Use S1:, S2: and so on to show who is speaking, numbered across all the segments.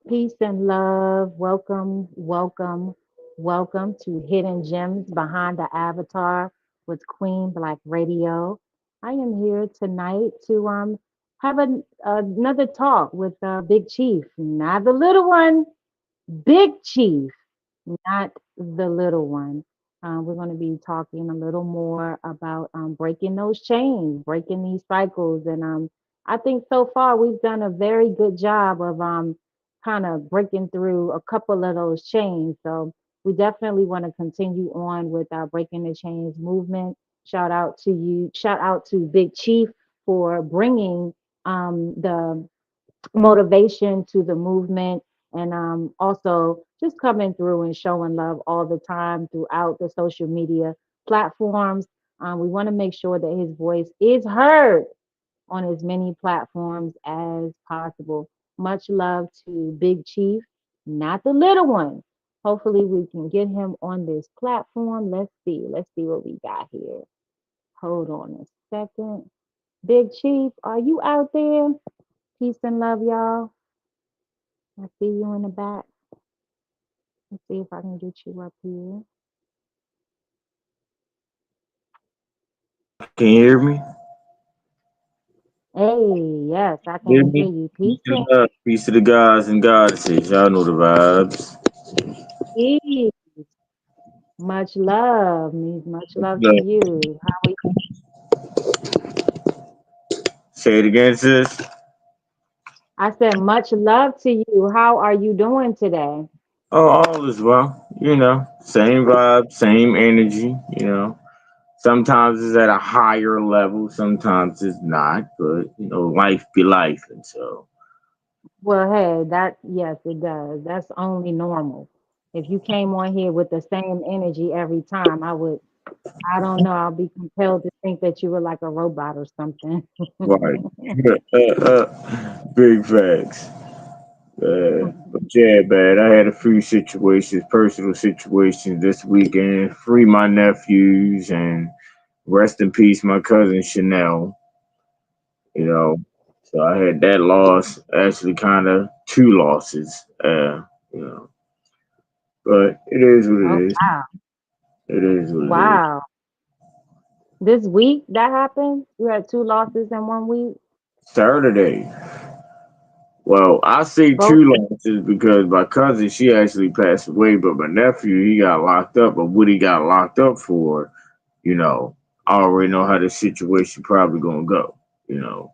S1: Peace and love. Welcome, welcome, welcome to Hidden Gems Behind the Avatar with Queen Black Radio. I am here tonight to have another talk with Big Chief, not the little one, Big Chief, not the little one. We're going to be talking a little more about breaking those chains, breaking these cycles. And I think so far we've done a very good job of kind of breaking through a couple of those chains. So we definitely want to continue on with our Breaking the Chains movement. Shout out to you. Shout out to Big Chief for bringing the motivation to the movement and also just coming through and showing love all the time throughout the social media platforms. We want to make sure that his voice is heard on as many platforms as possible. Much love to Big Chief, not the little one. Hopefully, we can get him on this platform. Let's see. Let's see what we got here. Hold on a second. Big Chief, are you out there? Peace and love, y'all. I see you in the back. Let's see if I can get you up here.
S2: Can you hear me?
S1: Hey, yes, I
S2: Hear
S1: can hear
S2: me?
S1: you.
S2: Peace
S1: Peace
S2: to
S1: and
S2: the peace to the gods and goddesses. Y'all know the vibes.
S1: peace. Much love. Means much love to
S2: Look,
S1: you. How are you?
S2: say it again, sis.
S1: I said much love to you. How are you doing today?
S2: Oh, all is well. Same vibe, same energy. Sometimes it's at a higher level, sometimes it's not. But life be life, and so
S1: Well, hey, that yes, it does. That's only normal. If you came on here with the same energy every time, I don't know, I'll be compelled to think that you were like a robot or something.
S2: right. Big facts. But yeah, man, I had a few situations, personal situations this weekend. Free my nephews and rest in peace, my cousin Chanel. You know, so I had that loss, actually, kind of two losses. You know, but it is what
S1: Oh,
S2: it is.
S1: wow.
S2: It is what it is.
S1: Wow. This week that happened? You had two losses in 1 week?
S2: Saturday. Well, I say
S1: Both.
S2: two losses because my cousin, she actually passed away, but my nephew, he got locked up. But what he got locked up for, you know, I already know how the situation probably gonna go. You know,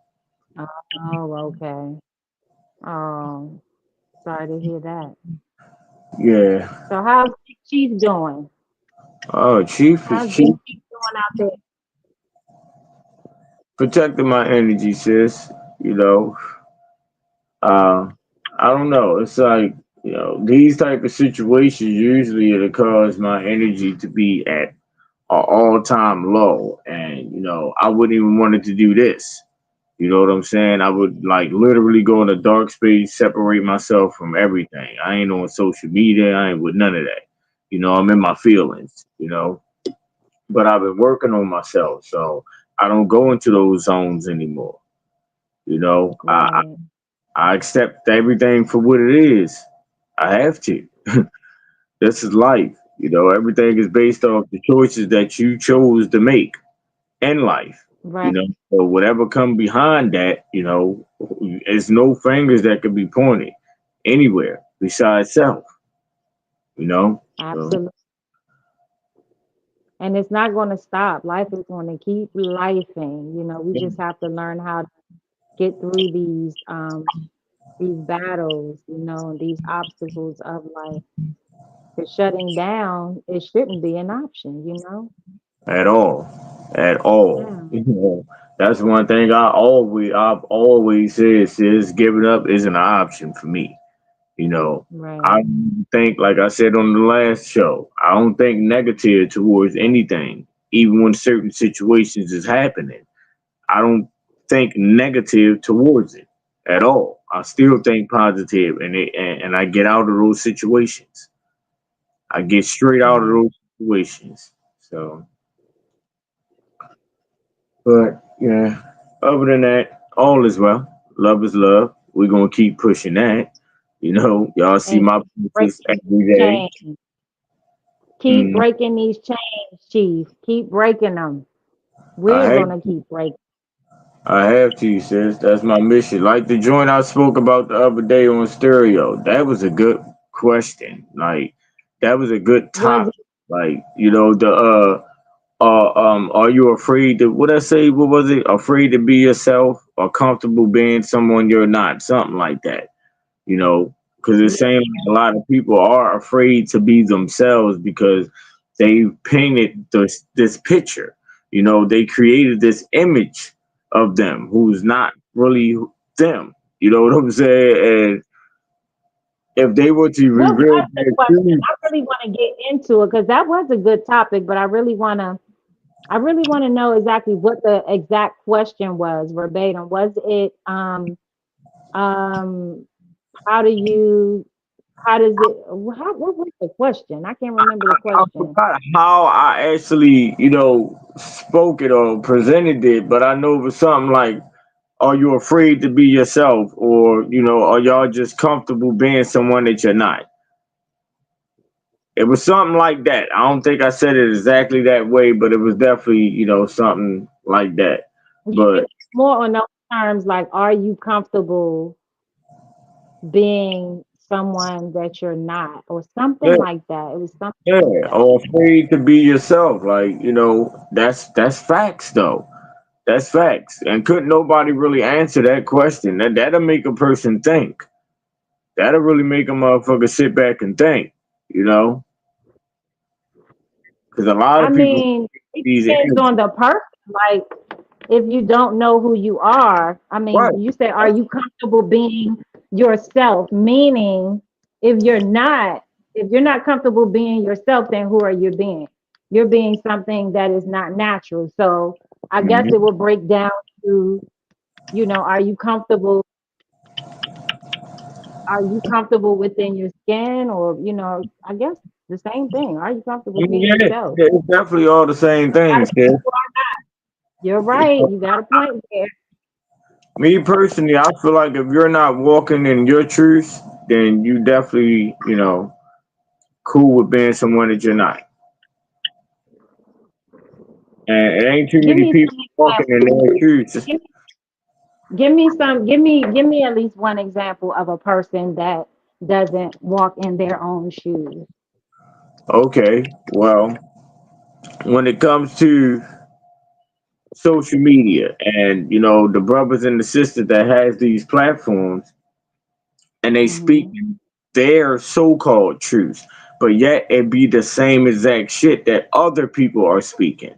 S1: Oh, okay. Oh, sorry to hear that.
S2: yeah.
S1: So how's Big Chief doing?
S2: Oh, Chief is
S1: How's Big
S2: Chief
S1: Chief doing out there?
S2: protecting my energy, sis. You know, uh, I don't know. It's like these type of situations usually it cause my energy to be at an all time low, and I wouldn't even want it to do this. You know what I'm saying? I would like literally go in a dark space, separate myself from everything. I ain't on social media. I ain't with none of that. I'm in my feelings. But I've been working on myself, so I don't go into those zones anymore. You know, I
S1: Right.
S2: I accept everything for what it is. I have to. This is life. Everything is based off the choices that you chose to make in life.
S1: Right.
S2: So whatever come behind that, there's no fingers that can be pointed anywhere besides self. So,
S1: Absolutely. And it's not going to stop. Life is going to keep lifing. We just have to learn how to get through these battles, these obstacles of life. Because shutting down, it shouldn't be an option.
S2: at all, at all.
S1: Yeah.
S2: That's one thing I've always said is giving up isn't an option for me. You know,
S1: Right.
S2: I think, like I said on the last show, I don't think negative towards anything, even when certain situations is happening. I don't think negative towards it at all. I still think positive, and I get out of those situations. I get straight out of
S1: Right.
S2: those situations. So, but yeah, other than that, all is well. Love is love. We're gonna keep pushing that. Y'all see
S1: And
S2: my
S1: keep
S2: pictures
S1: breaking
S2: every
S1: these
S2: day.
S1: chains. Keep
S2: Mm,
S1: breaking these chains, Chief. Keep breaking them.
S2: I
S1: We're
S2: have
S1: gonna keep breaking.
S2: I have to, sis. That's my mission. Like the joint I spoke about the other day on stereo. That was a good question. Like that was a good
S1: Was
S2: topic. Like, the are you afraid to what I say, what was it? Afraid to be yourself or comfortable being someone you're not, something like that. Because it's
S1: it?
S2: saying like a lot of people are afraid to be themselves because they painted this picture. They created this image of them who's not really them. You know what I'm saying? And if they were to
S1: What
S2: reveal
S1: was the
S2: their
S1: question?
S2: truth,
S1: I really want to get into it because that was a good topic, but I really want to know exactly what the exact question was verbatim. Was it um how do you how does it what was the question? I can't remember the
S2: I
S1: question.
S2: forgot how I actually, spoke it or presented it, but I know it was something like, are you afraid to be yourself? Or, are y'all just comfortable being someone that you're not? It was something like that. I don't think I said it exactly that way, but it was definitely, something like that.
S1: Yeah, it
S2: But
S1: was more on those terms like are you comfortable being someone that you're not or something
S2: yeah,
S1: like that. It was something
S2: yeah,
S1: like that.
S2: or afraid to be yourself. Like, that's facts though. That's facts. And couldn't nobody really answer that question. That'll make a person think. That'll really make a motherfucker sit back and think, you know? Because a lot
S1: I
S2: of people
S1: mean, it
S2: these
S1: depends
S2: images.
S1: on the person. Like if you don't know who you are, I
S2: Right.
S1: mean, you say, are you comfortable being yourself? Meaning, if you're not, if you're not comfortable being yourself, then who are you being? You're being something that is not natural. So I guess it
S2: Mhm.
S1: will break down to, are you comfortable? Are you comfortable within your skin? Or, I guess the same thing. Are you comfortable being
S2: Yeah,
S1: yourself?
S2: it's definitely all the same
S1: A lot
S2: things,
S1: of
S2: kid.
S1: people You're right. You got a point there.
S2: Me personally, I feel like if you're not walking in your truth, then you definitely, cool with being someone that you're not. And it ain't too
S1: Give
S2: many
S1: me
S2: people
S1: some
S2: walking in
S1: examples.
S2: their truth.
S1: Give, give me at least one example of a person that doesn't walk in their own shoes.
S2: Okay, well, when it comes to social media and the brothers and the sisters that has these platforms and they speak
S1: Hmm.
S2: their so-called truth, but yet it be the same exact shit that other people are speaking.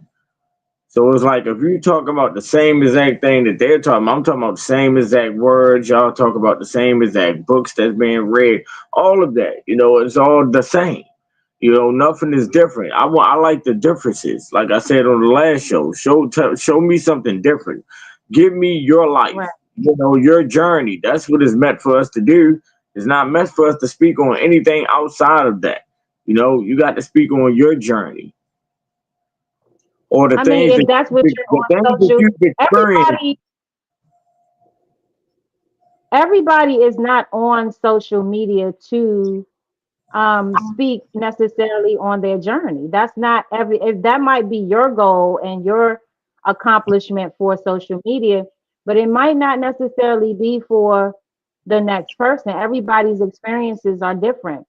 S2: So it's like if you talk about the same exact thing that they're talking about, I'm talking about the same exact words, y'all talk about the same exact books that's being read, all of that, it's all the same. Nothing is different. I like the differences. Like I said on the last show, show me something different. Give me your life,
S1: Right.
S2: your journey. That's what it's meant for us to do. It's not meant for us to speak on anything outside of that. You got to speak on your journey or
S1: I mean, if that's what you're
S2: the
S1: on
S2: things that
S1: social,
S2: you've experienced.
S1: everybody, everybody is not on social media to speak necessarily on their journey. That's not every if that might be your goal and your accomplishment for social media, but it might not necessarily be for the next person. Everybody's experiences are different.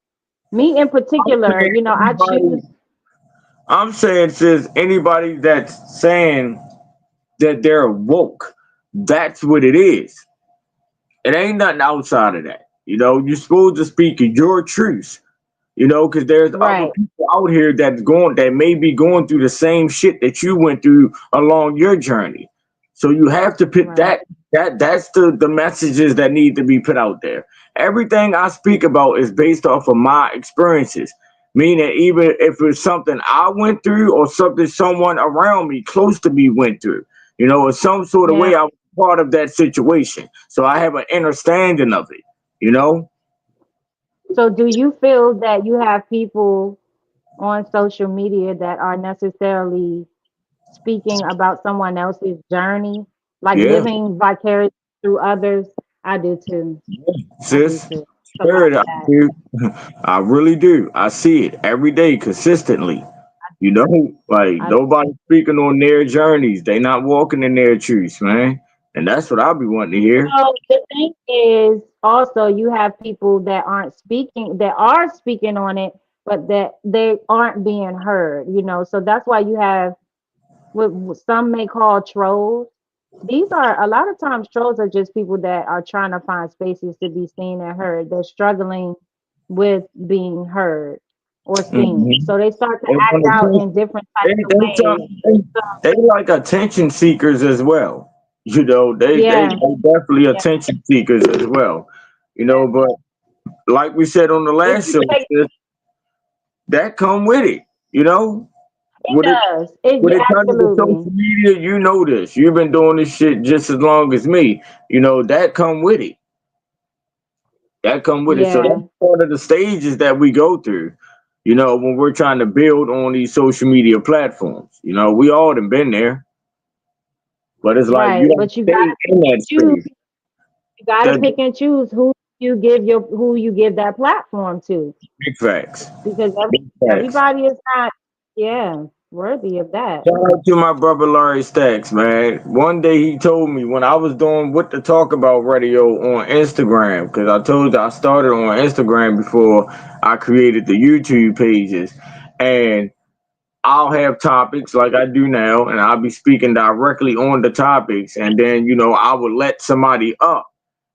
S1: Me in
S2: I'm
S1: particular,
S2: saying
S1: I choose
S2: I'm saying, says anybody that's saying that they're woke, that's what it is. It ain't nothing outside of that. You're supposed to speak your truth. Because there's other
S1: right,
S2: people out here that may be going through the same shit that you went through along your journey. So you have to put
S1: right.
S2: that's the messages that need to be put out there. Everything I speak about is based off of my experiences. Meaning even if it's something I went through or something someone around me close to me went through, in some sort of
S1: Yeah.
S2: way I was part of that situation. So I have an understanding of it, you know?
S1: So do you feel that you have people on social media that are necessarily speaking about someone else's journey, like
S2: Yeah.
S1: living vicariously through others? I do too. I do
S2: Sis,
S1: too. It's a lot
S2: spirit,
S1: of
S2: I
S1: that.
S2: do. I really do. I see it every day consistently. You know, like
S1: I,
S2: nobody speaking on their journeys. They not walking in their truths, man. And that's what I be wanting to hear.
S1: well, the thing is also you have people that aren't speaking, that are speaking on it, but that they aren't being heard, you know. So that's why you have what some may call trolls. These are a lot of times trolls are just people that are trying to find spaces to be seen and heard. They're struggling with being heard or seen.
S2: Hmm.
S1: So they start to
S2: They
S1: act
S2: want
S1: out
S2: to
S1: in different
S2: they,
S1: types of
S2: they,
S1: ways.
S2: they like attention seekers as well. You know,
S1: Yeah.
S2: they definitely
S1: Yeah.
S2: attention seekers as well. You know, but like we said on the
S1: It
S2: last
S1: just
S2: show,
S1: takes
S2: sis, that come with it. You know,
S1: it
S2: when it
S1: does. It
S2: when it comes to
S1: absolutely.
S2: social media, you know this. You've been doing this shit just as long as me. You know that come with it. That come with it. So
S1: Yeah.
S2: that's part of the stages that we go through. You know, when we're trying to build on these social media platforms. You know, we all done been there, but it's like you
S1: Right.
S2: don't
S1: But you
S2: stay
S1: gotta
S2: in that
S1: choose.
S2: space.
S1: You gotta
S2: That
S1: pick and choose who you give that platform to.
S2: big facts.
S1: Because
S2: Big facts.
S1: everybody is not, yeah, worthy of that.
S2: Shout out to my brother Larry Stacks, man. One day he told me when I was doing What to Talk About radio on Instagram, because I told you I started on Instagram before I created the YouTube pages. And I'll have topics like I do now, and I'll be speaking directly on the topics. And then, I would let somebody up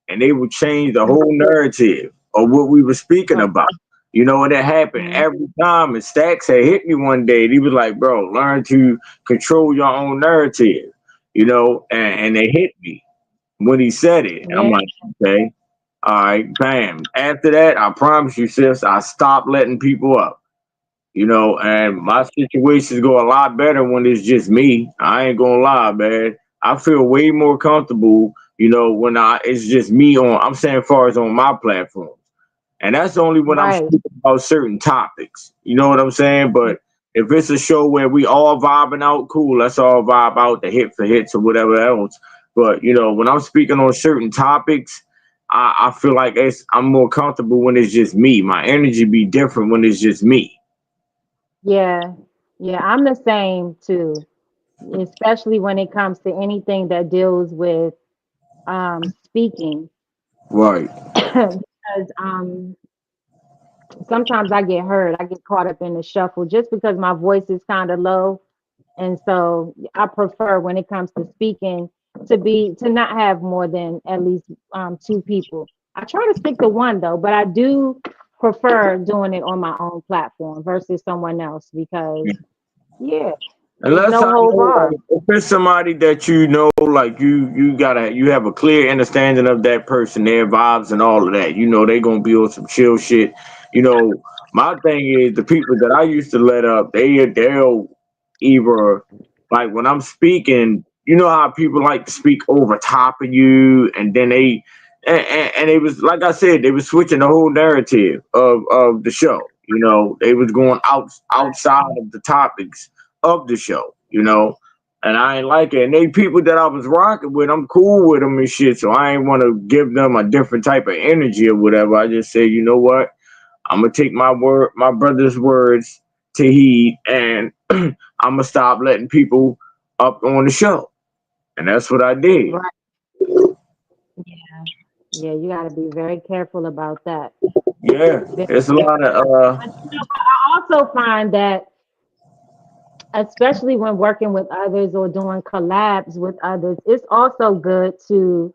S2: and they would change the whole narrative of what we were speaking about. And it happened
S1: Mhm.
S2: every time. And Stacks had hit me one day. And he was like, "Bro, learn to control your own narrative." And they hit me when he said it. I'm
S1: Yeah,
S2: like, "Okay, all right, bam." After that, I promise you, sis, I stopped letting people up. And my situations go a lot better when it's just me. I ain't gonna lie, man. I feel way more comfortable, when it's just me on. I'm saying, far as on my platform, and that's only when I'm
S1: right.
S2: speaking about certain topics. You know what I'm saying? But if it's a show where we all vibing out, cool. Let's all vibe out the hit for hits or whatever else. But when I'm speaking on certain topics, I feel like I'm more comfortable when it's just me. My energy be different when it's just me.
S1: Yeah. Yeah, I'm the same too, especially when it comes to anything that deals with speaking.
S2: Right.
S1: Because sometimes I get hurt. I get caught up in the shuffle just because my voice is kind of low. And so I prefer when it comes to speaking to not have more than at least two people. I try to stick to one though, but I do prefer doing it on my own platform versus someone else because yeah, there's
S2: Unless
S1: no
S2: I
S1: hold
S2: know,
S1: bar.
S2: like, if it's somebody that like you have a clear understanding of that person, their vibes and all of that. They gonna be on some chill shit. My thing is the people that I used to let up, they'll either, like, when I'm speaking, you know how people like to speak over top of you, and then and it was like I said, they was switching the whole narrative of the show. They was going outside of the topics of the show, and I ain't like it. And they people that I was rocking with, I'm cool with them and shit. So I ain't want to give them a different type of energy or whatever. I just say, you know what? I'm gonna take my brother's words to heed, and I'm gonna stop letting people up on the show. And that's what I did.
S1: Right. Yeah. Yeah, you got to be very careful about that.
S2: Yeah,
S1: Very
S2: it's a lot
S1: careful.
S2: of
S1: But I also find that especially when working with others or doing collabs with others, it's also good to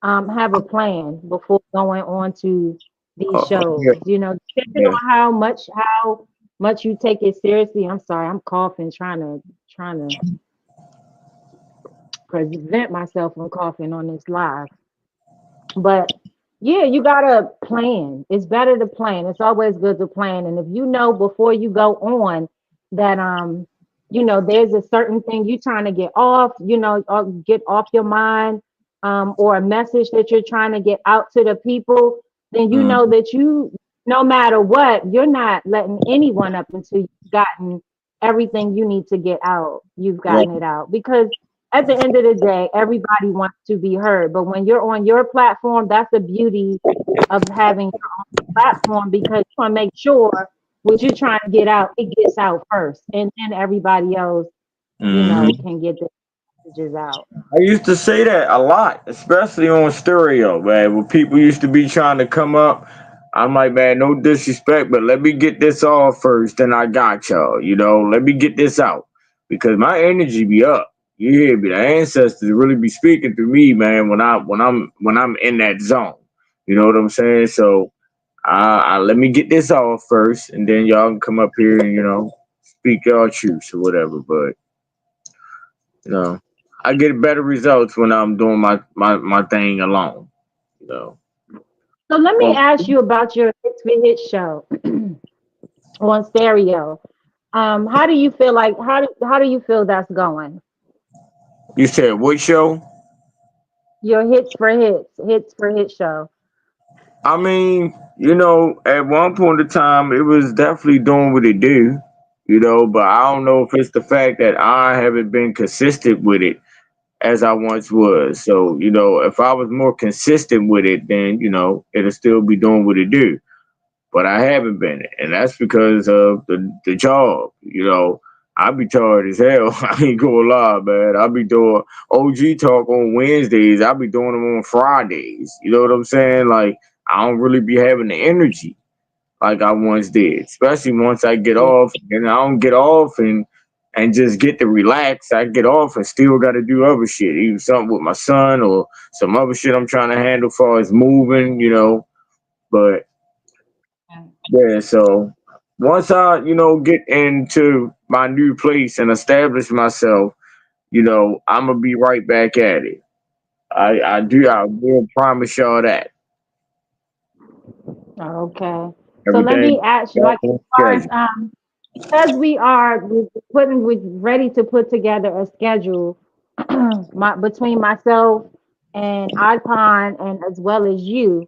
S1: have a plan before going on to these
S2: yeah,
S1: shows. Depending
S2: yeah.
S1: on how much you take it seriously. I'm sorry, I'm coughing, trying to prevent myself from coughing on this live. But yeah, you gotta plan. It's better to plan. It's always good to plan. And if you know before you go on that there's a certain thing you're trying to get off, or get off your mind, or a message that you're trying to get out to the people, then you know
S2: Mm,
S1: that you, no matter what, you're not letting anyone up until you've gotten everything you need to get out. You've
S2: right.
S1: gotten it out because at the end of the day, everybody wants to be heard. But when you're on your platform, that's the beauty of having your platform because you want to make sure what you're trying to get out, it gets out first, and then everybody else,
S2: Hmm.
S1: can get the messages out.
S2: I used to say that a lot, especially on stereo, man. When people used to be trying to come up, I'm like, man, no disrespect, but let me get this off first, then I got y'all. Let me get this out because my energy be up. You hear me? The ancestors really be speaking through me, man. When I'm in that zone, you know what I'm saying? So I let me get this off first, and then y'all can come up here and speak y'all truths or whatever. But you know, I get better results when I'm doing my thing alone. You know.
S1: So let me
S2: Well,
S1: ask you about your Hits for Hits show on stereo. How do you feel like how do you feel that's going?
S2: you said what show?
S1: Your hits for hits show.
S2: I mean, at one point in time, it was definitely doing what it do. But I don't know if it's the fact that I haven't been consistent with it as I once was. So, if I was more consistent with it, then it'll still be doing what it do. But I haven't been, and that's because of the job. I be tired as hell. I ain't gonna lie, man. I be doing OG talk on Wednesdays. I be doing them on Fridays. You know what I'm saying? Like I don't really be having the energy like I once did, especially once I get
S1: Yeah.
S2: off. And I don't get off and just get to relax. I get off and still got to do other shit, either something with my son or some other shit I'm trying to handle as far as moving. But yeah, so once I, get into my new place and establish myself, I'm gonna be right back at it. I will promise y'all that
S1: Okay. So let
S2: everything
S1: me ask you,
S2: back
S1: like as
S2: on
S1: far as
S2: schedule.
S1: because we ready to put together a schedule between myself and Icon and as well as you.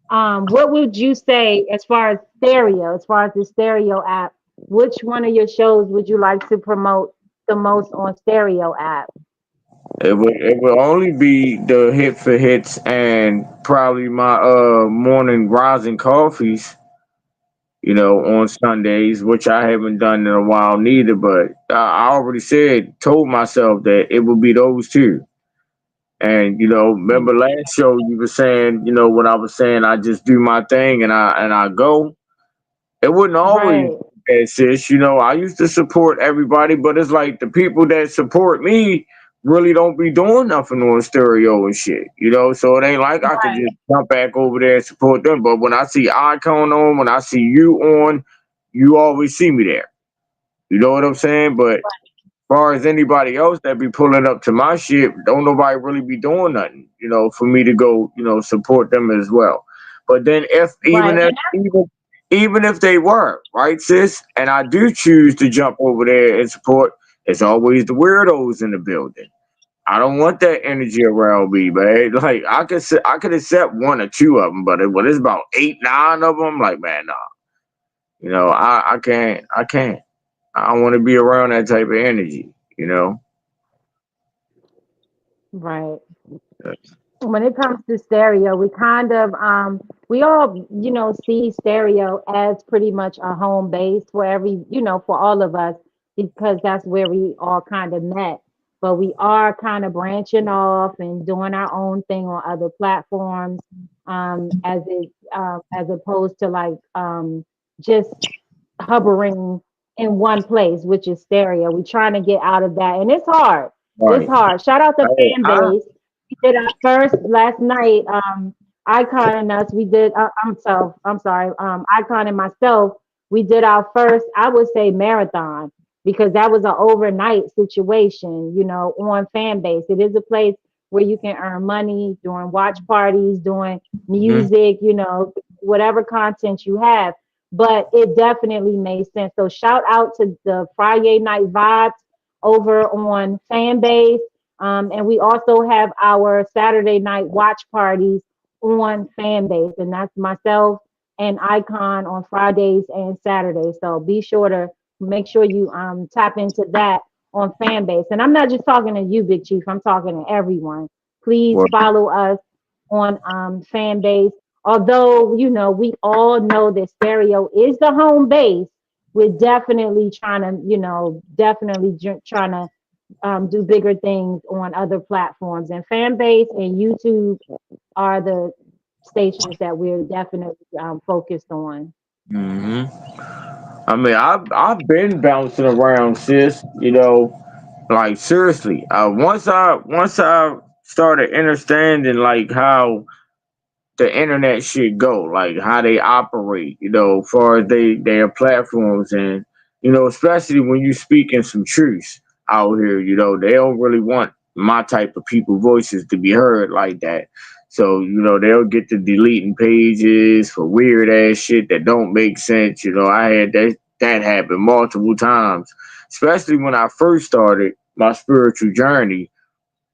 S1: What would you say as far as stereo, as far as the stereo app? Which one of your shows would you like to promote the most on stereo app?
S2: It will only be the hit for hits and probably my morning rising coffees, on Sundays, which I haven't done in a while neither. But I already told myself that it would be those two. And remember last show you were saying, what I was saying, I just do my thing and I go. It wouldn't always
S1: Right,
S2: be that, sis. I used to support everybody, but it's like the people that support me really don't be doing nothing on stereo and shit. So it ain't like I could
S1: right,
S2: just jump back over there and support them. But when I see Icon on, when I see you on, you always see me there. You know what I'm saying? But far as anybody else that be pulling up to my shit, don't nobody really be doing nothing, for me to go, support them as well. But then if
S1: right.
S2: even if they were, right, sis, and I do choose to jump over there and support, it's always the weirdos in the building. I don't want that energy around me, man. Like I could accept one or two of them, but when it's about eight, nine of them, like man, nah. I can't. I can't. I don't want to be around that type of energy. You know.
S1: Right. When it comes to stereo, we kind of we all, see stereo as pretty much a home base for every, for all of us because that's where we all kind of met. But we are kind of branching off and doing our own thing on other platforms, as opposed to like just hovering in one place, which is stereo. We're trying to get out of that, and it's hard. It's
S2: Right.
S1: hard. Shout out to
S2: Hey,
S1: fan base. We did our first last night. Icon and us. We did. I'm sorry. Icon and myself. We did our first. I would say marathon because that was an overnight situation. On fan base. It is a place where you can earn money doing watch parties, doing
S2: mhm.
S1: music. Whatever content you have, but it definitely made sense. So shout out to the Friday Night Vibes over on Fanbase. And we also have our Saturday night watch parties on Fanbase, and that's myself and Icon on Fridays and Saturdays. So be sure to make sure you tap into that on Fanbase. And I'm not just talking to you, Big Chief. I'm talking to everyone. Please
S2: Well,
S1: follow us on Fanbase. Although we all know that stereo is the home base, we're definitely trying to, trying to do bigger things on other platforms. And Fanbase and YouTube are the stations that we're definitely focused on.
S2: hmm I mean, I've been bouncing around, sis. Like seriously. Once I started understanding like how the internet should go, like how they operate, as far as their platforms, and especially when you speaking some truth out here, they don't really want my type of people voices to be heard like that. So, they'll get to deleting pages for weird ass shit that don't make sense. I had that happen multiple times, especially when I first started my spiritual journey,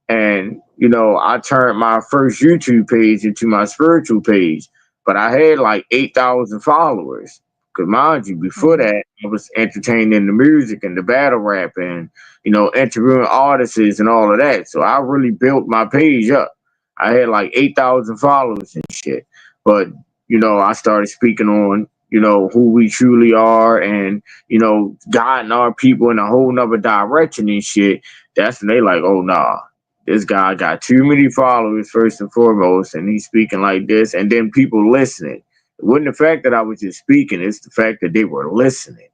S2: and I turned my first YouTube page into my spiritual page, but I had like 8,000 followers. Because mind you, before
S1: Mhm.
S2: that, I was entertaining the music and the battle rap, and interviewing artists and all of that. So I really built my page up. I had like 8,000 followers and shit. But I started speaking on who we truly are, and guiding our people in a whole nother direction and shit. That's when they like, oh nah, this guy got too many followers first and foremost, and he's speaking like this, and then people listening. It wasn't the fact that I was just speaking; it's the fact that they were listening.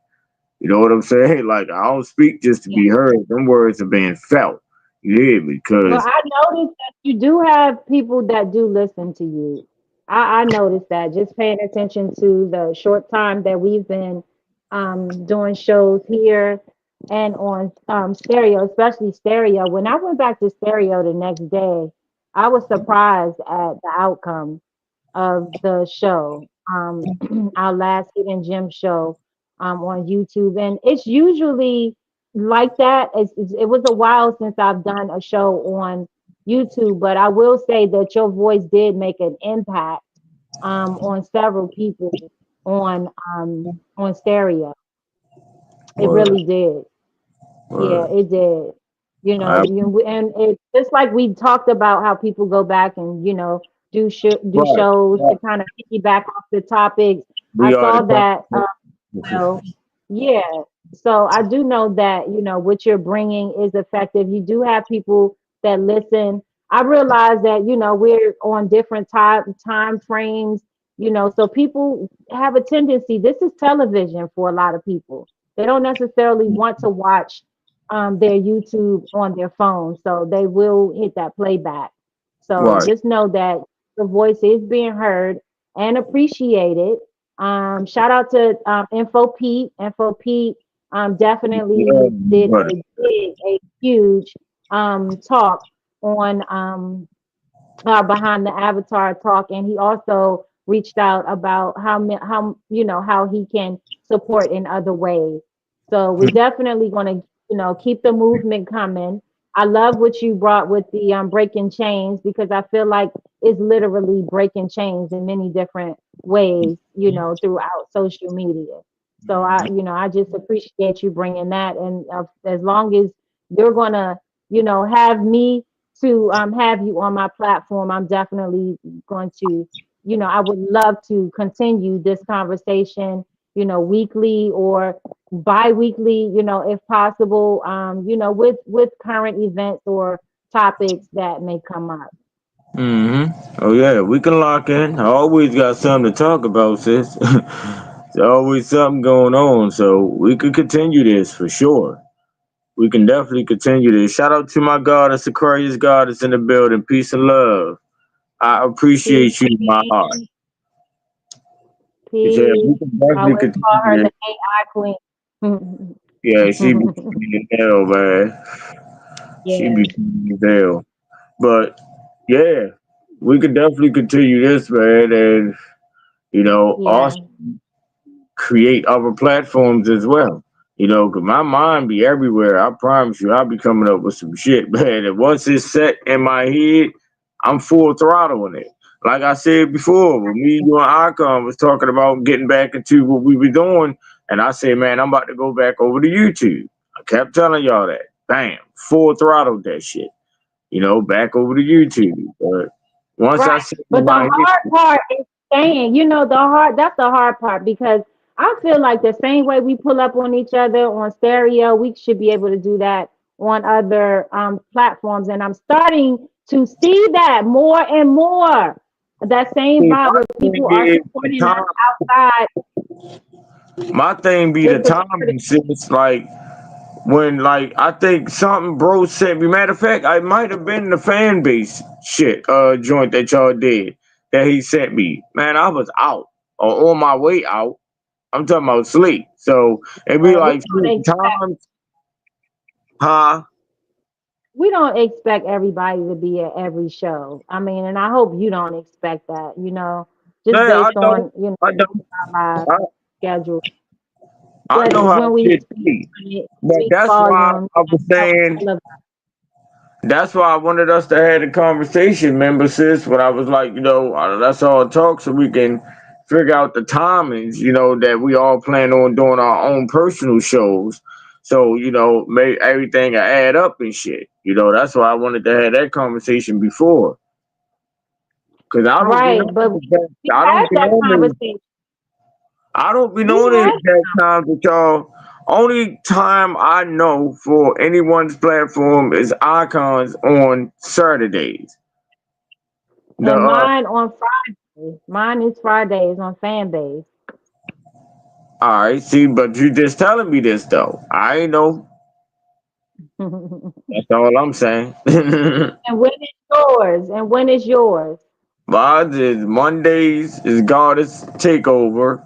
S2: You know what I'm saying? Like I don't speak just to
S1: Yeah.
S2: be heard. Them words are being felt. You hear me?
S1: Well,
S2: Because
S1: I noticed that you do have people that do listen to you. I noticed that just paying attention to the short time that we've been doing shows here and on stereo, especially stereo. When I went back to stereo the next day, I was surprised at the outcome of the show, our last Hidden Gem show on YouTube. And it's usually like that. It was a while since I've done a show on YouTube, but I will say that your voice did make an impact on several people on stereo. It
S2: word,
S1: really did. Yeah,
S2: word.
S1: it did.
S2: I,
S1: And it's just like we talked about how people go back and do
S2: right,
S1: shows
S2: right.
S1: to kind of piggyback off the topics. I
S2: We are
S1: saw
S2: the
S1: that.
S2: customer.
S1: Well, yeah. So I do know that what you're bringing is effective. You do have people that listen. I realize that we're on different time frames. So people have a tendency. This is television for a lot of people. They don't necessarily want to watch their YouTube on their phone, so they will hit that playback. So
S2: Right.
S1: just know that the voice is being heard and appreciated. Shout out to Info Pete. Info Pete
S2: Yeah,
S1: definitely did
S2: brother.
S1: a huge talk on behind the avatar talk, and he also reached out about how how he can support in other ways. So we're definitely going to keep the movement coming. I love what you brought with the breaking chains, because I feel like it's literally breaking chains in many different ways, throughout social media. So I just appreciate you bringing that, and as long as you're gonna have me to have you on my platform, I'm definitely going to, I would love to continue this conversation, weekly or bi-weekly, if possible, with current events or topics that may come up.
S2: Oh yeah, we can lock in. I always got something to talk about, sis. There's always something going on, so we could continue this for sure. We can definitely continue this. Shout out to my goddess, Aquarius goddess in the building. Peace and love. I
S1: Peace,
S2: appreciate you, my heart.
S1: queen.
S2: Yeah, we
S1: Peace.
S2: can
S1: I
S2: definitely
S1: always call her
S2: continue
S1: the
S2: this.
S1: AI queen.
S2: Yeah, she be funny as hell, man. She
S1: Yeah,
S2: be funny as hell. But yeah, we could definitely continue this, man, and also
S1: yeah,
S2: create other platforms as well. You know, 'cause my mind be everywhere. I promise you, I'll be coming up with some shit, man. And once it's set in my head, I'm full throttle in it. Like I said before, when me, you, and Icon was talking about getting back into what we were doing, and I said, man, I'm about to go back over to YouTube. I kept telling y'all that. Bam, full throttle that shit. You know, back over to YouTube. But once I
S1: Right.
S2: set in
S1: But the
S2: my
S1: hard
S2: head,
S1: part is staying, that's the hard part because I feel like the same way we pull up on each other on stereo, we should be able to do that on other platforms. And I'm starting to see that more and more. That same
S2: my
S1: vibe where
S2: thing
S1: people are
S2: is the
S1: supporting us
S2: time.
S1: outside
S2: My thing be the
S1: with
S2: timing, sis. Like when I think something bro sent me. Matter of fact, I might have been the fan base shit joint that y'all did that he sent me. Man, I was out or on my way out. I'm talking about sleep. So it'd be
S1: we
S2: like
S1: don't
S2: certain
S1: expect
S2: times, huh?
S1: we don't expect everybody to be at every show. I mean, and I hope you don't expect that, just
S2: Man, I
S1: based
S2: don't.
S1: on,
S2: I don't.
S1: our live
S2: I,
S1: schedule.
S2: I
S1: But
S2: know how
S1: when we
S2: shit be. But
S1: speak
S2: that's why
S1: volume,
S2: I was saying.
S1: all of
S2: That's why I wanted us to have a conversation, member sis. When I was like, let's all talk so we can figure out the timings, that we all plan on doing our own personal shows. So, make everything add up and shit. That's why I wanted to have that conversation before. Cause I don't be
S1: right.
S2: knowing
S1: But
S2: the exact,
S1: we
S2: I
S1: had
S2: don't be
S1: that
S2: knowing the,
S1: conversation.
S2: I don't be
S1: We
S2: knowing the
S1: had
S2: exact times with y'all. Only time I know for anyone's platform is icons on Saturdays. The
S1: and mine on Friday. Mine is Fridays on fan base.
S2: All right, see, but you just telling me this though. I ain't know.
S1: And
S2: That's all I'm saying.
S1: when is yours? And when is yours?
S2: Mine is Mondays is Goddess Takeover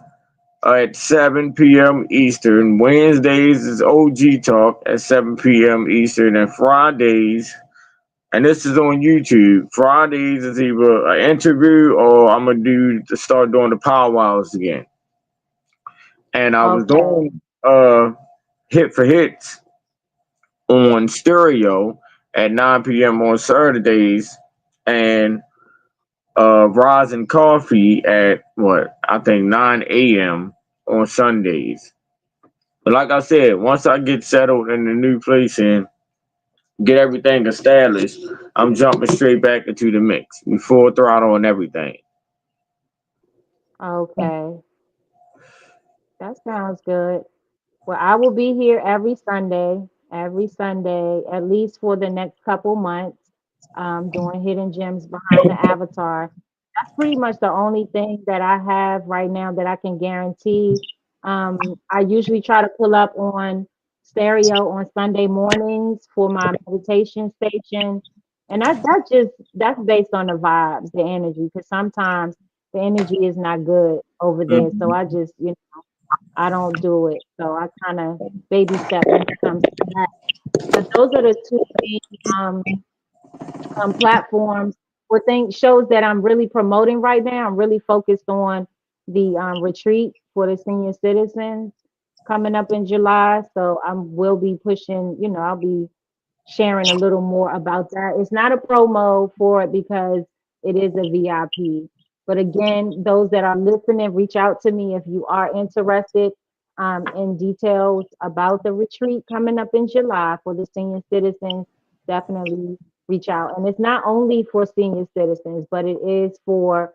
S2: at 7 p.m. Eastern. Wednesdays is OG Talk at 7 p.m. Eastern, and Fridays, and this is on YouTube. Fridays is either an interview or I'm gonna start doing the powwows again. And I was
S1: Okay.
S2: doing hit for hits on stereo at 9 p.m. on Saturdays, and Roz and Coffee at what I think 9 a.m. on Sundays. But like I said, once I get settled in the new place and get everything established, I'm jumping straight back into the mix, with full throttle and everything.
S1: Okay. That sounds good. Well, I will be here every Sunday, at least for the next couple months, doing hidden gems behind the avatar. That's pretty much the only thing that I have right now that I can guarantee. I usually try to pull up on stereo on Sunday mornings for my meditation station. And that's based on the vibes, the energy, because sometimes the energy is not good over there. So
S2: Mhm.
S1: I just, I don't do it. So I kind of baby step when it comes to that. But those are the two main platforms or shows that I'm really promoting right now. I'm really focused on the retreat for the senior citizens coming up in July. So I will be pushing, I'll be sharing a little more about that. It's not a promo for it because it is a VIP. But again, those that are listening, reach out to me if you are interested in details about the retreat coming up in July for the senior citizens. Definitely reach out. And it's not only for senior citizens, but it is for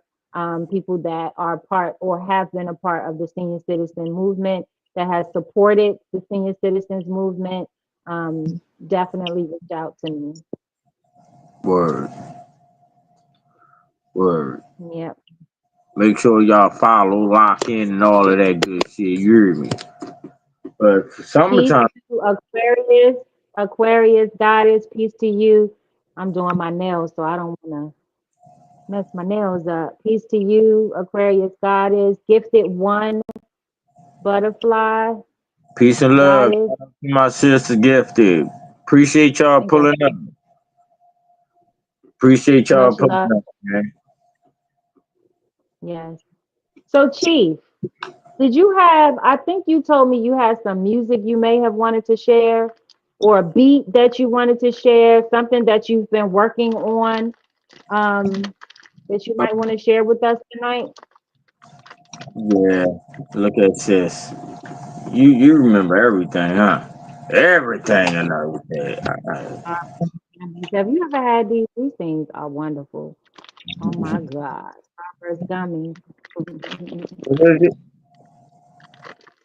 S1: people that are part or have been a part of the senior citizen movement that has supported the senior citizens movement. Definitely reach out to me.
S2: Word, word.
S1: Yep.
S2: Make sure y'all follow, lock in, and all of that good shit. You hear me? But for
S1: Peace
S2: summertime,
S1: to Aquarius, Aquarius goddess. Peace to you. I'm doing my nails, so I don't want to mess my nails up. Peace to you, Aquarius goddess. Gifted one, butterfly
S2: peace and love.
S1: goddess.
S2: Shout out to my sister Gifted. Appreciate y'all
S1: Yes,
S2: pulling up. Appreciate y'all
S1: much
S2: pulling
S1: love.
S2: up, man.
S1: Yes. So, Chief. Did you have, I think you told me you had some music you may have wanted to share or a beat that you wanted to share, something that you've been working on that you might want to share with us tonight?
S2: Yeah, look at this. You remember everything, huh? Everything I know.
S1: Uh, have you ever had these? These things are wonderful. Oh my God. Starburst gummies.
S2: What is it?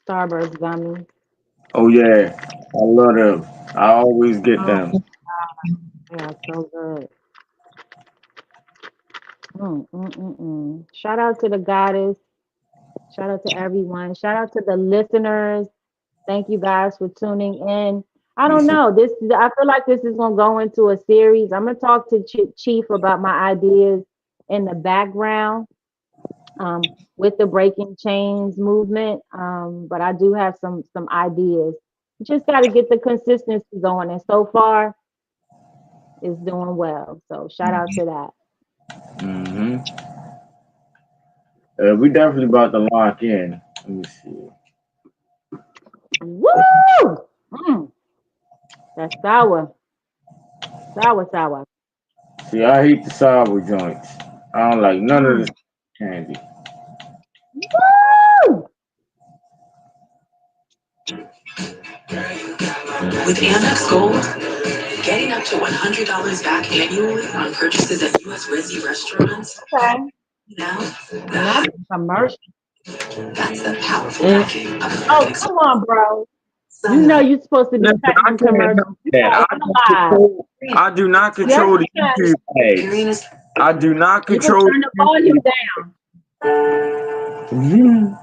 S1: Starburst gummies.
S2: Oh yeah, I love them. I always get
S1: Oh,
S2: them.
S1: they are so good. Shout out to the goddess. Shout out to everyone. Shout out to the listeners. Thank you guys for tuning in. I don't know. I feel like this is gonna go into a series. I'm gonna talk to Chief about my ideas in the background with the breaking chains movement. But I do have some ideas. You just got to get the consistency going, and so far it's doing well. So shout out to that.
S2: Hmm. We definitely about to lock in. Let me see.
S1: Woo! Mm, that's sour, sour, sour.
S2: See, I hate the sour joints. I don't like none of
S1: Mm.
S2: this candy.
S1: Woo!
S3: With Amex Gold, getting up to $100 back annually on purchases at U.S. Resi restaurants.
S1: Okay,
S3: Now,
S1: not the commercial.
S3: that's the powerful backing of
S1: Oh,
S3: Amex.
S1: come on, bro. You know
S3: Sunlight.
S1: you're supposed to be
S2: Listen,
S1: cutting
S2: I
S1: them
S2: can't help
S1: commercials. You
S2: that.
S1: are on the live.
S2: I do not
S1: Yes,
S2: control
S1: you
S2: the
S1: can.
S2: YouTube ads.
S3: Experience
S2: I do not
S1: You can
S2: control
S1: turn the
S2: the
S1: volume
S2: YouTube.
S1: down.
S2: Mhm.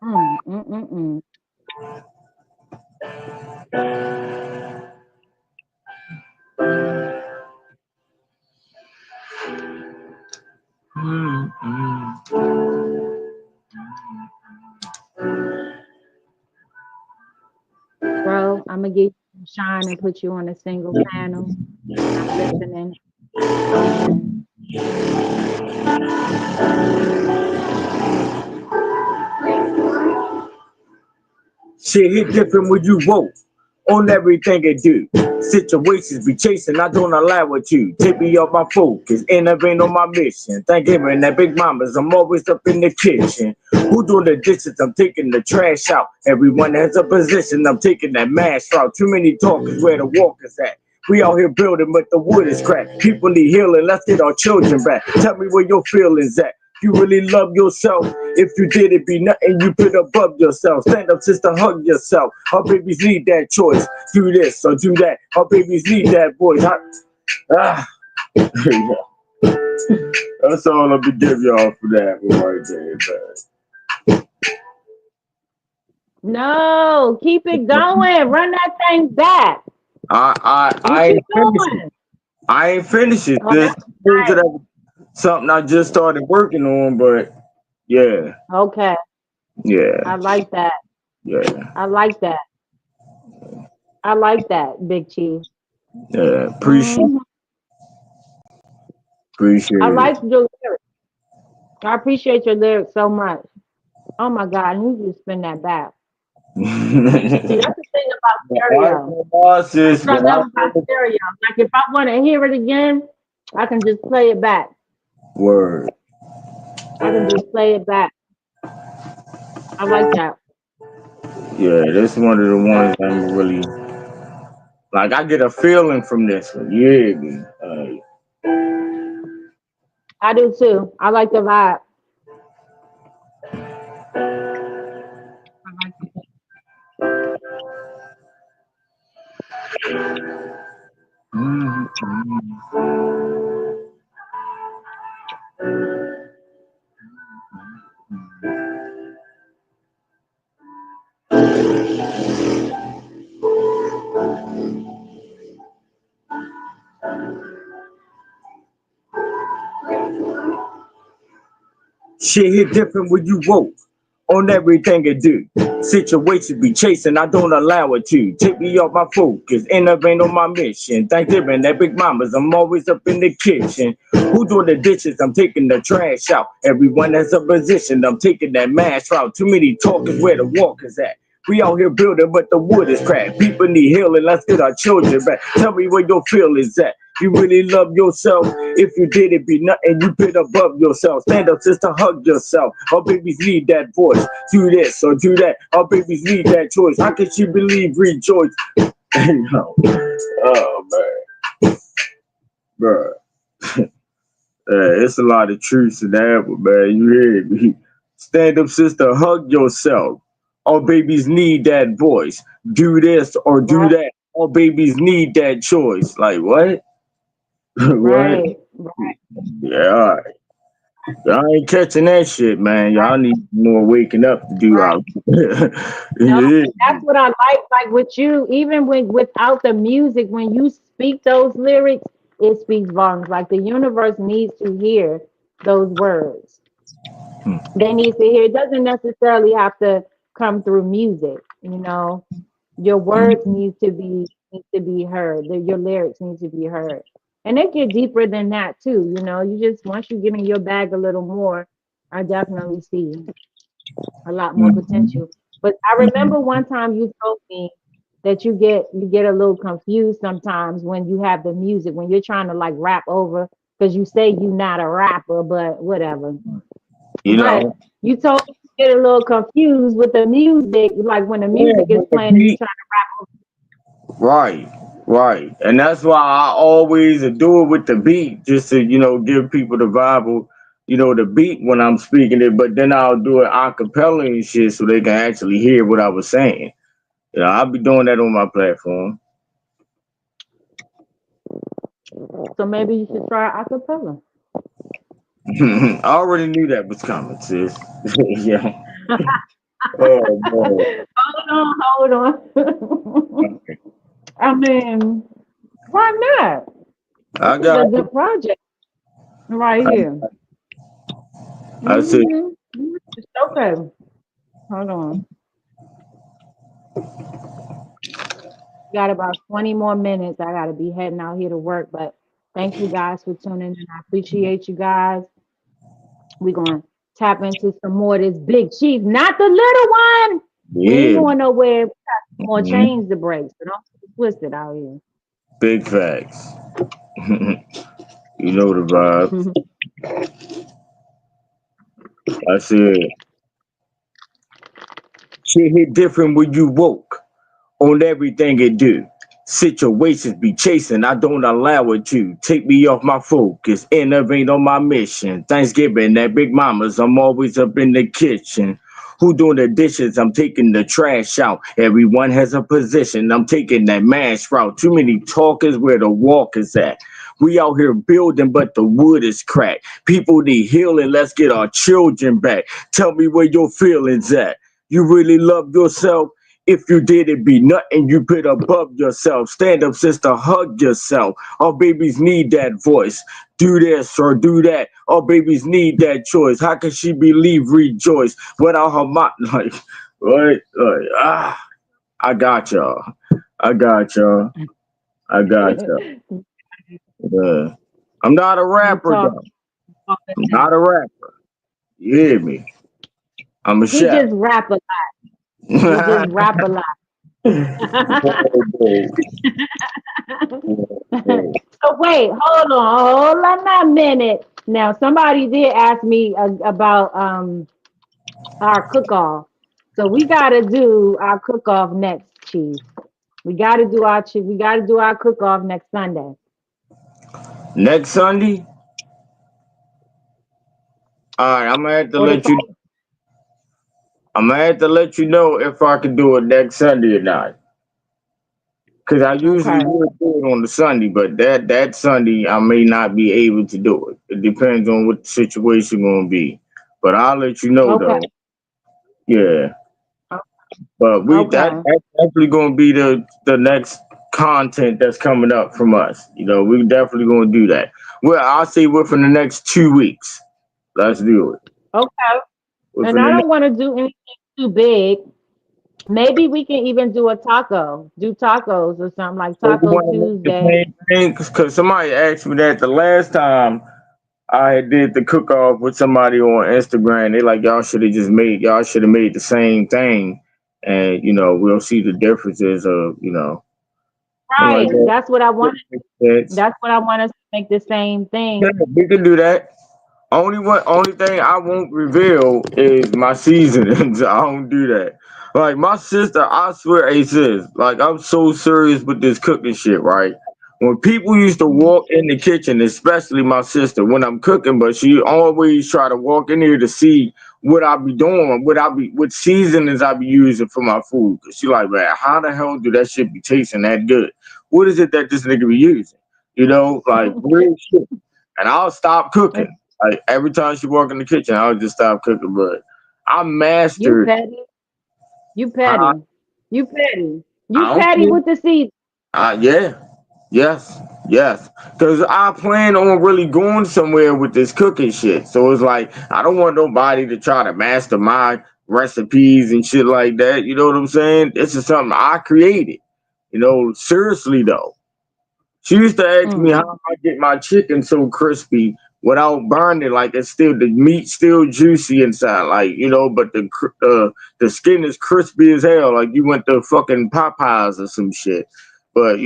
S1: Mm, mm, mm, mm.
S2: Mhm.
S1: Bro, I'm gonna give you some shine and put you on a single panel. I'm listening. Amen.
S2: Shit hit different when you woke on everything I do. Situations be chasing, I don't allow it to. Take me off my focus, innovate on my mission. Thanksgiving that big mamas, I'm always up in the kitchen. Who doing the dishes? I'm taking the trash out. Everyone has a position, I'm taking that mash route. Too many talkers, where the walkers at? We out here building, but the wood is cracked. People need healing, let's get our children back. Tell me where your feelings at. You really love yourself. If you did, it be nothing you put above yourself. Stand up, sister, hug yourself. Our babies need that choice. Do this or do that. Our babies need that voice. Ah, that's all I'm gonna give y'all for that one right there,
S1: No, keep it going. Run that thing back.
S2: I
S1: What you
S2: ain't finished it.
S1: doing?
S2: I ain't finished it.
S1: Oh,
S2: This
S1: that's
S2: is
S1: right.
S2: something I just started working on, but yeah,
S1: Okay.
S2: yeah,
S1: I like that.
S2: yeah,
S1: I like that. I like that, Big Chief.
S2: yeah.
S1: Hmm. I
S2: Appreciate it.
S1: like your lyrics. I appreciate your lyrics so much. Oh my God, I need you to spin that back. See, that's the thing about stereo.
S2: Sis,
S1: That's
S2: when
S1: what I
S2: I
S1: love about stereo. Like if I want to hear it again, I can just play it back.
S2: word,
S1: I can just play it back. I like that.
S2: yeah, this one of the ones I'm really like. I get a feeling from this one. Yeah, man.
S1: I do too. I like the vibe. I like it.
S2: Shit hit different when you woke on everything it do. Situations be chasing, I don't allow it to. Take me off my focus, innovate on my mission. Thanksgiving at Big Mama's, I'm always up in the kitchen. Who doing the dishes? I'm taking the trash out. Everyone has a position, I'm taking that mash route. Too many talkers, where the walk is at. We out here building, but the wood is cracked. People need healing, let's get our children back. Tell me where your feelings at. You really love yourself. If you did it, be nothing. You put above yourself. Stand up, sister, hug yourself. Our babies need that voice. Do this or do that. Our babies need that choice. How can she believe, rejoice? No. Oh man, bro. It's a lot of truth in that one, man. You hear me? Stand up, sister, hug yourself. Our babies need that voice. Do this or do
S1: Right,
S2: that. Our babies need that choice. Like what? What?
S1: right, right.
S2: Yeah, all right. Y'all ain't catching that shit, man. Y'all need more waking up to do
S1: Right.
S2: out.
S1: No,
S2: Yeah.
S1: that's what I like with you. Even when without the music, when you speak those lyrics, it speaks volumes. Like the universe needs to hear those words. They need to hear. It doesn't necessarily have to come through music. Your words need to be heard. Your lyrics need to be heard, and they get deeper than that too. You just once you get in your bag a little more, I definitely see a lot more
S2: Mhm.
S1: potential. But I remember one time you told me that you get a little confused sometimes when you have the music when you're trying to like rap over because you say you're not a rapper, but whatever.
S2: You
S1: But
S2: know,
S1: you told me you get a little confused with the music, like when the
S2: yeah,
S1: music is
S2: with the
S1: playing and you
S2: beat,
S1: try.
S2: right, right, and that's why I always do it with the beat, just to give people the vibe, the beat when I'm speaking it. But then I'll do it a cappella and shit, so they can actually hear what I was saying. I'll be doing that on my platform.
S1: So maybe you should try acapella.
S2: I already knew that was coming, sis. Yeah. Oh
S1: Hold on.
S2: man.
S1: I mean, why not? This
S2: I
S1: is
S2: got
S1: a
S2: it.
S1: good project right here.
S2: I said,
S1: It's okay. Hold on. Got about 20 more minutes. I gotta be heading out here to work, but thank you guys for tuning in. I appreciate you guys. We're gonna tap into some more of this big chief, not the little one. We ain't
S2: yeah.
S1: going nowhere. We got some more
S2: Mhm.
S1: chains to break, so don't get twisted out here.
S2: Big facts. You know the vibe. I said, shit hit different when you woke on everything it do. Situations be chasing, I don't allow it to. Take me off my focus, innovate on my mission. Thanksgiving at Big Mama's, I'm always up in the kitchen. Who doing the dishes? I'm taking the trash out. Everyone has a position. I'm taking that mash route. Too many talkers where the walk is at. We out here building, but the wood is cracked. People need healing. Let's get our children back. Tell me where your feelings at. You really love yourself? If you did it, be nothing. You put above yourself. Stand up, sister, hug yourself. Our babies need that voice. Do this or do that. Our babies need that choice. How can she believe, rejoice without her mind? Like, what? I got y'all. I got y'all. I got y'all. Yeah. I'm not a
S1: You
S2: rapper
S1: talk,
S2: though.
S1: talking
S2: I'm
S1: now.
S2: not a rapper. You hear me? I'm a
S1: He
S2: chef.
S1: just rap a lot. He just rap a lot. So wait, hold on a minute. Now somebody did ask me about our cook off. So we gotta do our cook off next, Chief. We gotta do our cook off next Sunday.
S2: Next Sunday, all right. I'm gonna have to
S1: Or the
S2: let you. I'm gonna have to let you know if I can do it next Sunday or not. Cause I usually
S1: okay.
S2: would do it on the Sunday, but that Sunday I may not be able to do it. It depends on what the situation gonna be. But I'll let you know
S1: Okay.
S2: though. Yeah. But
S1: Okay.
S2: that's definitely gonna be the next content that's coming up from us. We're definitely gonna do that. Well, I'll say within the next 2 weeks. Let's do it.
S1: Okay. And
S2: within
S1: I
S2: the next.
S1: don't want to do anything too big. Maybe we can even do a taco, do tacos or something like
S2: So you
S1: Taco
S2: want to make the
S1: Tuesday.
S2: same thing? Because somebody asked me that the last time I did the cook off with somebody on Instagram. They like y'all should have made the same thing, and we'll see the differences of. I'm like,
S1: Right. That's what I want.
S2: that makes sense.
S1: That's what I want us to make the same
S2: Yeah,
S1: thing.
S2: we can do that. Only thing I won't reveal is my seasonings. I don't do that. Like my sister, I swear, hey sis, like I'm so serious with this cooking shit, right? When people used to
S1: Mhm.
S2: walk in the kitchen, especially my sister, when I'm cooking, but she always try to walk in here to see what I be doing, what seasonings I be using for my food. Cause she like, man, how the hell do that shit be tasting that good? What is it that this nigga be using? Like real shit. And I'll stop cooking. Like every time she walk in the kitchen, I'll just stop cooking. But I
S1: You
S2: mastered
S1: petty. You
S2: how
S1: petty. You petty. You
S2: I don't
S1: petty
S2: care.
S1: with the seed.
S2: Yeah, yes. Because I plan on really going somewhere with this cooking shit. So it's like I don't want nobody to try to master my recipes and shit like that. You know what I'm saying? This is something I created. Seriously though. She used to ask me
S1: Mm.
S2: how I get my chicken so crispy without burning, like it's still the meat still juicy inside, like but the skin is crispy as hell, like you went to fucking Popeyes or some shit. But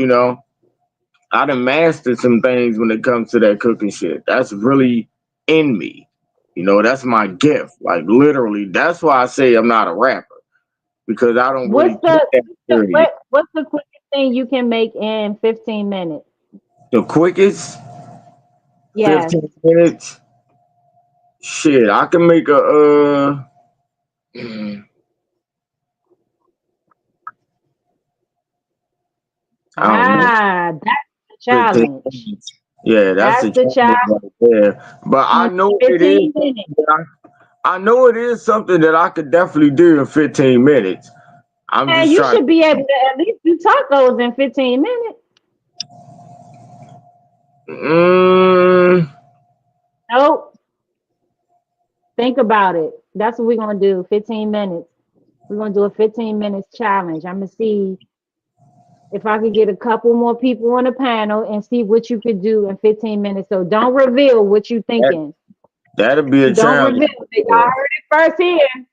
S2: I done mastered some things when it comes to that cooking shit. That's really in me. That's my gift. Like literally, that's why I say I'm not a rapper because I don't
S1: What's
S2: really take
S1: the
S2: that serious.
S1: what's the quickest thing you can make in 15 minutes?
S2: The quickest
S1: Yes.
S2: 15 minutes. Shit, I can make mm, I don't know,
S1: That's the
S2: 15
S1: challenge.
S2: minutes. Yeah, that's
S1: That's
S2: the
S1: the
S2: challenge
S1: challenge.
S2: right there. But I know it is
S1: 15 minutes.
S2: something I know it is something that I could definitely do in 15 minutes. I'm
S1: And
S2: just
S1: you
S2: trying
S1: should be able to at least do tacos in 15 minutes.
S2: mm,
S1: Nope. Think about it. That's what we're gonna do. 15 minutes. We're gonna do a 15 minutes challenge. I'm gonna see if I could get a couple more people on the panel and see what you could do in 15 minutes. So don't reveal what you're
S2: that
S1: thinking.
S2: that'll be a
S1: Don't
S2: challenge.
S1: reveal it. Y'all
S2: Yeah.
S1: heard it first here.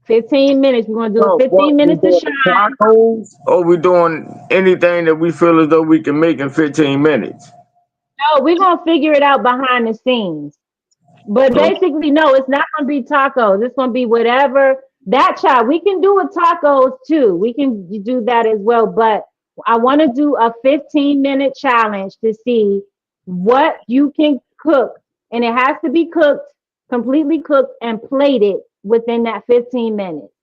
S1: 15 minutes. We're gonna do a
S2: So
S1: 15
S2: what we
S1: minutes to
S2: doing
S1: shine.
S2: tacos or we doing anything that we feel as though we can make in 15 minutes?
S1: No, we're gonna figure it out behind the scenes. But
S2: Okay.
S1: basically, no, it's not gonna be tacos. It's gonna be whatever that child. We can do with tacos too. We can do that as well. But I want to do a 15-minute challenge to see what you can cook. And it has to be cooked, completely cooked and plated within that 15 minutes.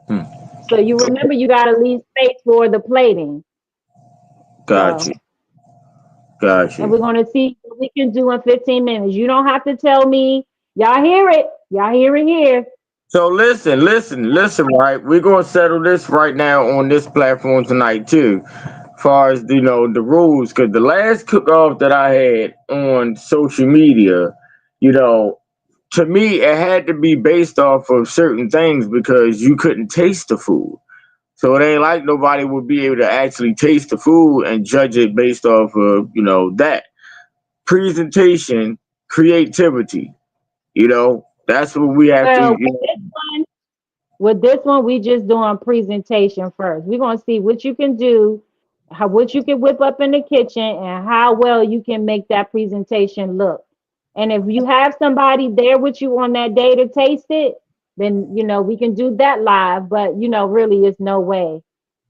S2: Hmm.
S1: So you remember you gotta leave space for the plating.
S2: Got
S1: So
S2: you. Got
S1: and
S2: you.
S1: we're going to see what we can do in 15 minutes. You don't have to tell me. Y'all hear it. Y'all hear it here.
S2: So listen, right? We're gonna settle this right now on this platform tonight too. Far as the rules, because the last cook off that I had on social media, you know, to me it had to be based off of certain things because you couldn't taste the food. So it ain't like nobody would be able to actually taste the food and judge it based off of, that presentation, creativity, that's what we have to,
S1: Well, with this one, we just doing presentation first. We're going to see what you can do, what you can whip up in the kitchen, and how well you can make that presentation look. And if you have somebody there with you on that day to taste it, then we can do that live. But really, it's no way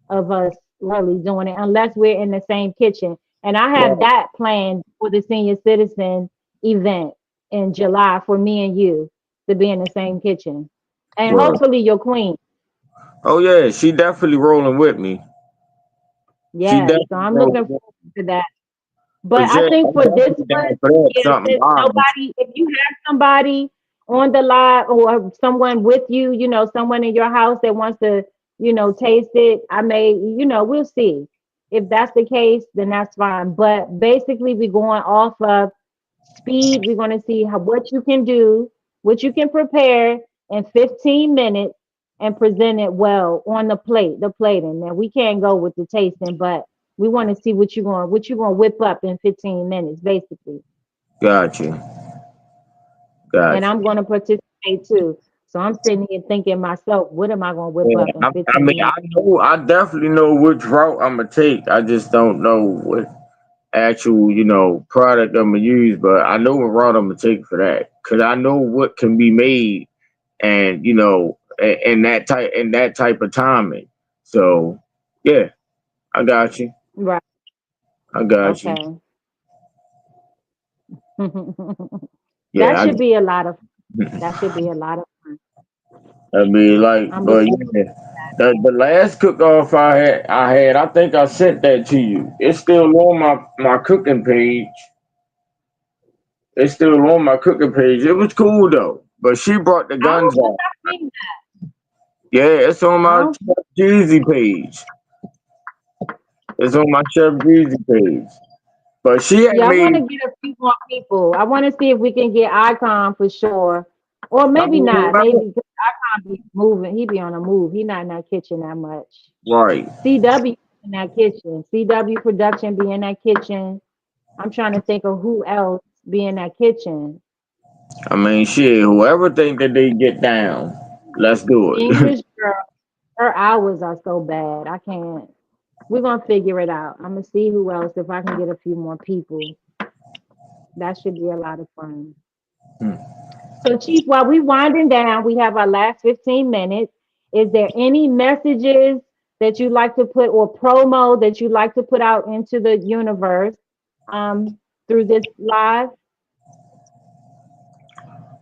S1: of us really doing it unless we're in the same kitchen. And I have
S2: right,
S1: that planned for the senior citizen event in July for me and you to be in the same kitchen. And
S2: right.
S1: hopefully your queen.
S2: Oh yeah, she definitely rolling with me. She
S1: Yes. So
S2: definitely
S1: I'm
S2: rolling
S1: looking
S2: with me.
S1: forward to that. But
S2: But
S1: I
S2: yeah,
S1: think
S2: I'm
S1: for this
S2: definitely
S1: one,
S2: down for that.
S1: yeah,
S2: Something
S1: since
S2: honest.
S1: nobody, if you have somebody on the live or someone with you, someone in your house that wants to, taste it, I may, we'll see. If that's the case, then that's fine. But basically, we're going off of speed. We're going to see what you can do, what you can prepare, in 15 minutes and present it well on the plating. Now we can't go with the tasting, but we want to see what you gonna whip up in 15 minutes, basically.
S2: Got you.
S1: And
S2: Got you.
S1: I'm gonna participate too. So I'm sitting here thinking myself, what am I gonna whip
S2: Yeah,
S1: up in
S2: I
S1: 15
S2: mean, I
S1: minutes?
S2: know, I definitely know which route I'm gonna take. I just don't know what actual, product I'm gonna use, but I know what route I'm gonna take for that, cause I know what can be made, and in that type of timing. So, yeah, I got you.
S1: Right.
S2: I got you.
S1: Okay. That
S2: Yeah,
S1: should be a lot of that should be a lot of fun.
S2: I mean, like,
S1: I'm
S2: but
S1: looking
S2: yeah, the last cook off I think I sent that to you. It's still on my cooking page. It's still on my cooking page. It was cool though, but she brought the
S1: I don't
S2: guns
S1: think
S2: out.
S1: I've seen
S2: Yeah, it's on
S1: that. I
S2: my
S1: don't
S2: Chef Jeezy page. It's on my Chef Jeezy page. But she had
S1: Yeah, I want
S2: made.
S1: to get a few more people. I want to see if we can get Icon for sure. Or
S2: I
S1: maybe
S2: mean,
S1: not.
S2: whoever-
S1: Maybe 'cause Icon be moving. He be on the move. He not in that kitchen that much.
S2: right.
S1: CW in that kitchen. CW production be in that kitchen. I'm trying to think of who else be in that kitchen.
S2: I mean, shit. Whoever think that they get down, let's do it.
S1: English girl. Her hours are so bad. I can't. We're gonna figure it out. I'm gonna see who else if I can get a few more people. That should be a lot of fun. So, Chief, while we winding down, we have our last 15 minutes. Is there any messages that you'd like to put or promo that you'd like to put out into the universe through this live?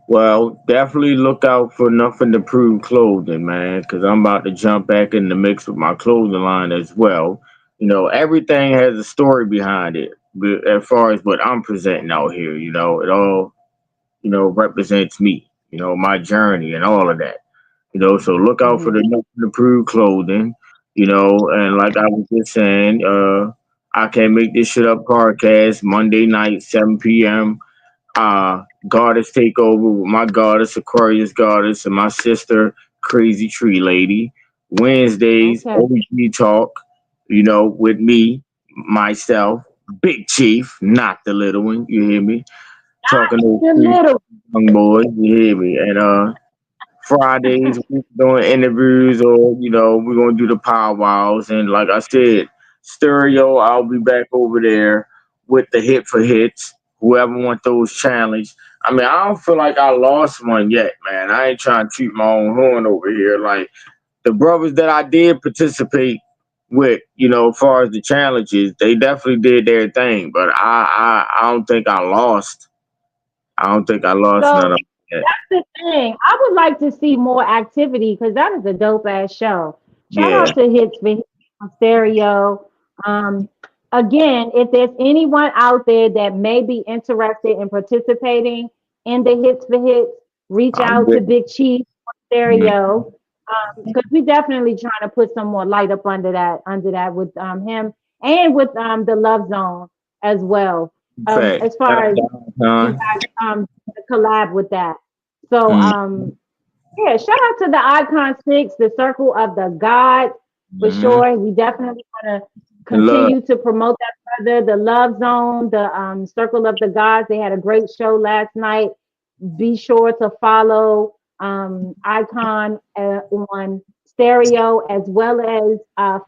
S2: Well, definitely look out for Nothing to Prove clothing, man, because I'm about to jump back in the mix with my clothing line as well. Everything has a story behind it, but as far as what I'm presenting out here. It all, represents me, my journey and all of that. So look out for
S1: Mhm.
S2: the Nothing to Prove clothing, and like I was just saying, I Can't Make This Shit Up podcast, Monday night, 7 p.m. Goddess Takeover with my goddess, Aquarius Goddess, and my sister, Crazy Tree Lady. Wednesdays,
S1: Okay.
S2: OG Talk, with me, myself, Big Chief, not the little one, you hear me? Talking to
S1: The
S2: these
S1: little.
S2: young boys, you hear me? And Fridays, we're doing interviews, or, we're going to do the powwows. And like I said, stereo, I'll be back over there with the hit for hits. Whoever want those challenge. I mean, I don't feel like I lost one yet, man. I ain't trying to toot my own horn over here. Like, the brothers that I did participate with, as far as the challenges, they definitely did their thing. But I don't think I lost. I don't think I lost none
S1: So
S2: of it.
S1: that's the thing. I would like to see more activity because that is a dope ass show. Shout
S2: Yeah.
S1: out to Hits for Hits on Stereo. Um, again, if there's anyone out there that may be interested in participating in the Hits for Hits, reach
S2: I'm
S1: out to
S2: with
S1: Big Chief on
S2: it.
S1: Stereo because we definitely trying to put some more light up under that with him and with the Love Zone as well.
S2: Fact.
S1: As far as you
S2: Huh?
S1: guys collab with that. So
S2: Mm,
S1: yeah, shout out to the Icon Six, the Circle of the Gods for
S2: mhm.
S1: sure. We definitely want to
S2: And love.
S1: continue to promote that further. The Love Zone, the Circle of the Gods, they had a great show last night. Be sure to follow Icon on Stereo as well as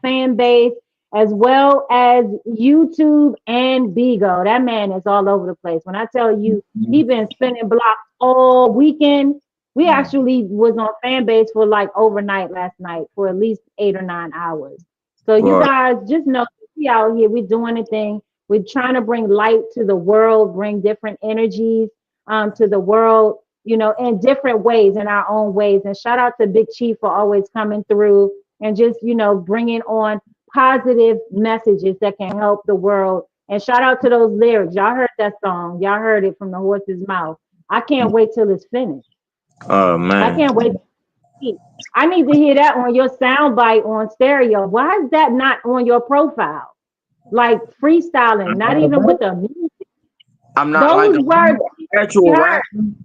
S1: fan base, as well as YouTube and Bigo. That man is all over the place. When I tell you, he been spinning blocks all weekend. We actually was on fan base for like overnight last night for at least 8 or 9 hours. So you
S2: Right.
S1: guys just know we out here, we're doing a thing. We're trying to bring light to the world, bring different energies to the world, in different ways, in our own ways. And shout out to Big Chief for always coming through and just, bringing on positive messages that can help the world. And shout out to those lyrics. Y'all heard that song. Y'all heard it from the horse's mouth. I can't wait till it's finished.
S2: Oh
S1: I
S2: man.
S1: can't wait to see. I need to hear that on your soundbite on stereo. Why is that not on your profile? Like freestyling, not even with the music.
S2: I'm not like
S1: Those
S2: a
S1: words
S2: actual
S1: you
S2: rap
S1: heard.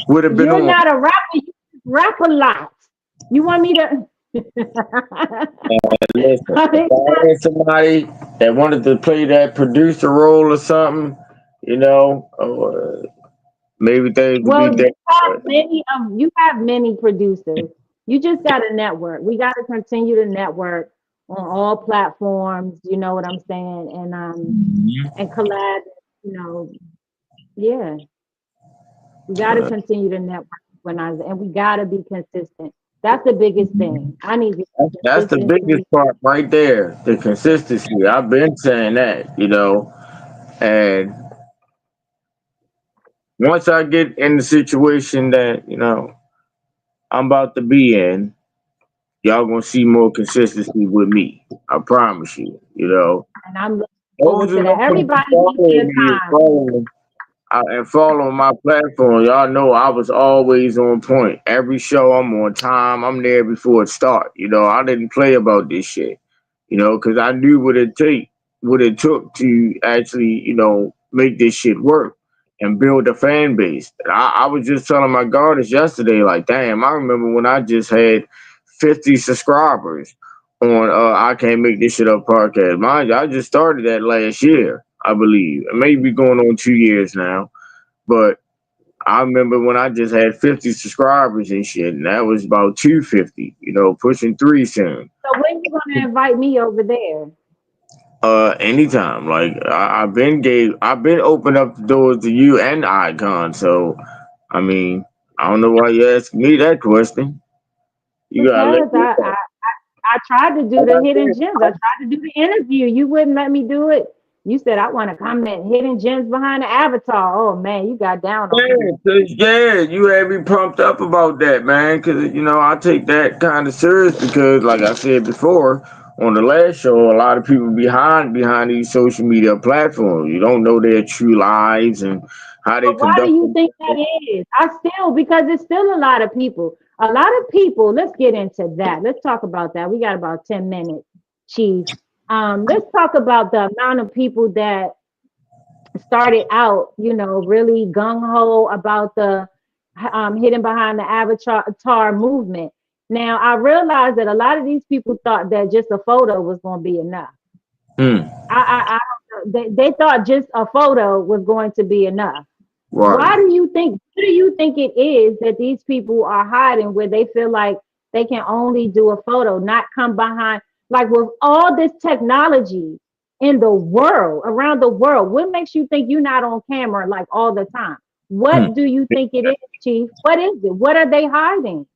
S2: would have been
S1: You're
S2: on.
S1: not a rapper. You just rap a lot. You want me to?
S2: Listen,
S1: I
S2: if
S1: mean,
S2: I had somebody that wanted to play that producer role or something, maybe things would be
S1: well,
S2: different.
S1: you have many producers. You just got to network. We got to continue to network on all platforms. You know what I'm saying? And collab. You know, yeah. We got to
S2: Uh,
S1: continue to network when and we got to be consistent. That's the biggest thing. I need to be
S2: that's the biggest
S1: consistently.
S2: part right there, the consistency. I've been saying that. And once I get in the situation that, I'm about to be in, y'all gonna see more consistency with me. I promise you.
S1: And I'm looking
S2: Those
S1: forward
S2: who
S1: to
S2: know
S1: that.
S2: me
S1: Everybody needs
S2: follow
S1: their
S2: me and
S1: time.
S2: follow my platform, y'all know I was always on point. Every show I'm on time. I'm there before it start. I didn't play about this shit. Because I knew what it took to actually, make this shit work and build a fan base. I was just telling my guardians yesterday, like, damn, I remember when I just had 50 subscribers on I Can't Make This Shit Up podcast. Mind you, I just started that last year, I believe. It may be going on 2 years now, but I remember when I just had 50 subscribers and shit, and that was about 250, pushing three soon.
S1: So when you gonna invite me over there?
S2: Anytime. Like I've been opening up the doors to you and Icon. So I mean, I don't know why you ask me that question. You gotta let
S1: Because
S2: me
S1: I tried to do
S2: like
S1: the
S2: I
S1: hidden
S2: said,
S1: gems. I tried to do the interview. You wouldn't let me do it. You said I want to comment hidden gems behind the avatar. Oh man, you got down on me.
S2: you had me pumped up about that, man. Cause I take that kind of serious because, like I said before on the last show, a lot of people behind these social media platforms. You don't know their true lives and how they
S1: But why do
S2: conduct
S1: you think
S2: themselves.
S1: that is? I still because it's still a lot of people. A lot of people. Let's get into that. Let's talk about that. We got about 10 minutes, Chief. Let's talk about the amount of people that started out, really gung ho about the hidden behind the avatar movement. Now I realized that a lot of these people thought that just a photo was going to be enough.
S2: Hmm.
S1: I they thought just a photo was going to be enough.
S2: Right.
S1: What do you think it is that these people are hiding where they feel like they can only do a photo, not come behind, like with all this technology in the world, around the world, what makes you think you're not on camera like all the time?
S2: Hmm.
S1: What do you think it is, Chief? What is it? What are they hiding?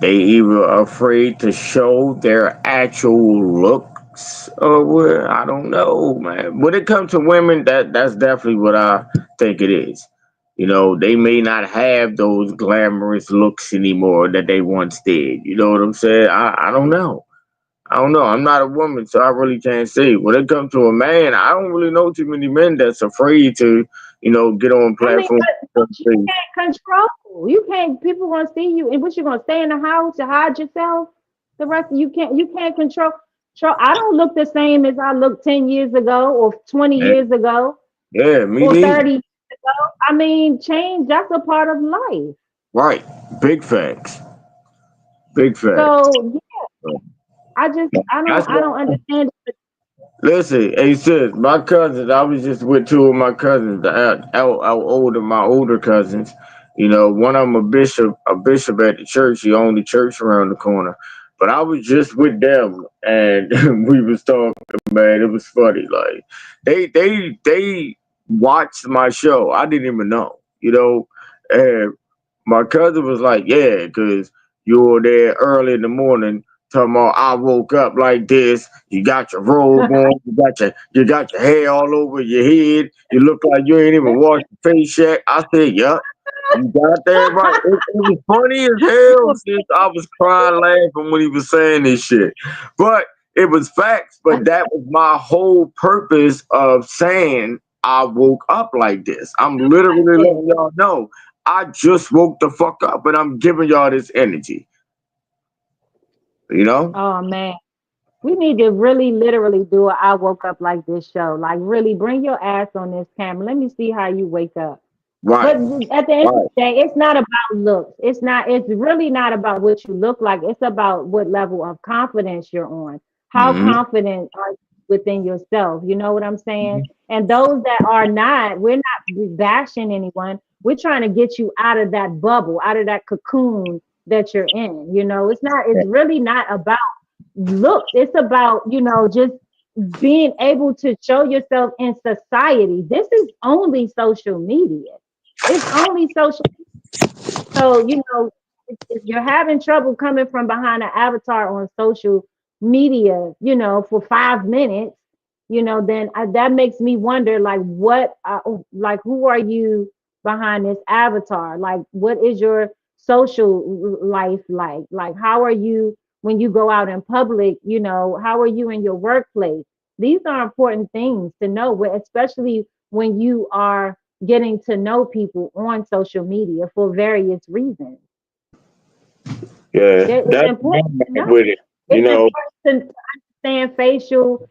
S2: They either afraid to show their actual looks or what, I don't know, man. When it comes to women, that's definitely what I think it is. They may not have those glamorous looks anymore that they once did. You know what I'm saying? I don't know. I don't know. I'm not a woman, so I really can't say. When it comes to a man, I don't really know too many men that's afraid to, get on
S1: I mean,
S2: platforms.
S1: but you can't control. You can't. People gonna see you, and what you gonna stay in the house to hide yourself? The rest you can't. You can't control. I don't look the same as I looked 10 years ago, or 20 years ago,
S2: Yeah, me
S1: or
S2: neither.
S1: 30 years ago. I mean, change. That's a part of life.
S2: Right. Big facts. Big facts.
S1: So yeah,
S2: That's
S1: I
S2: why.
S1: don't understand.
S2: Listen, hey sis, my cousins. I was just with two of my cousins, my older cousins. One of them a bishop at the church. He owned the church around the corner. But I was just with them, and we was talking. Man, it was funny. Like they watched my show. I didn't even know. And my cousin was like, "Yeah, because you were there early in the morning." Talking about I woke up like this. You got your robe on. You got your hair all over your head. You look like you ain't even washed your face yet. I said, "Yup, you got that right." It was funny as hell. Since I was crying laughing when he was saying this shit, but it was facts. But that was my whole purpose of saying I woke up like this. I'm literally letting y'all know I just woke the fuck up, and I'm giving y'all this energy. You know.
S1: Oh man, we need to really, literally do a I woke up like this show. Like really, bring your ass on this camera. Let me see how you wake up.
S2: Right.
S1: But at the end of
S2: Right.
S1: the day, it's not about looks. It's not, it's really not about what you look like. It's about what level of confidence you're on. How
S2: Hmm.
S1: confident are you within yourself? You know what I'm saying? And those that are not, we're not bashing anyone. We're trying to get you out of that bubble, out of that cocoon that you're in. You know, it's not, it's really not about looks. It's about, just being able to show yourself in society. This is only social media. It's only social. So, if you're having trouble coming from behind an avatar on social media, for 5 minutes, then that makes me wonder, like, like, who are you behind this avatar? Like, what is your social life like? Like, how are you when you go out in public? How are you in your workplace? These are important things to know, especially when you are getting to know people on social media for various reasons.
S2: Yeah,
S1: It's
S2: that's
S1: important
S2: one
S1: to
S2: thing
S1: know.
S2: with it. You
S1: It's
S2: know,
S1: important to understand facial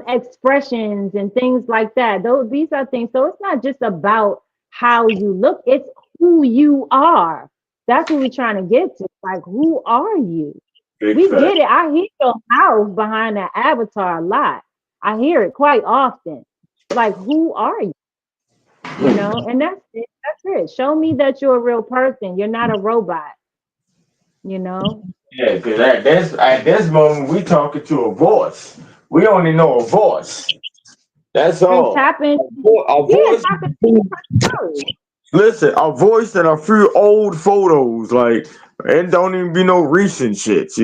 S1: expressions and things like that. These are things. So it's not just about how you look, it's who you are. That's what we're trying to get to. Like, who are you?
S2: big
S1: We
S2: fact.
S1: get it. I hear your mouth behind that avatar a lot. I hear it quite often. Like, who are you? And that's it. That's it. Show me that you're a real person. You're not a robot, you know?
S2: Yeah, because at this moment we talking to a voice. We only know a voice. That's
S1: And
S2: all.
S1: tap in.
S2: A
S1: Yeah,
S2: voice.
S1: tap into your personality.
S2: Listen, a voice and a few old photos. Like, it don't even be no recent shits.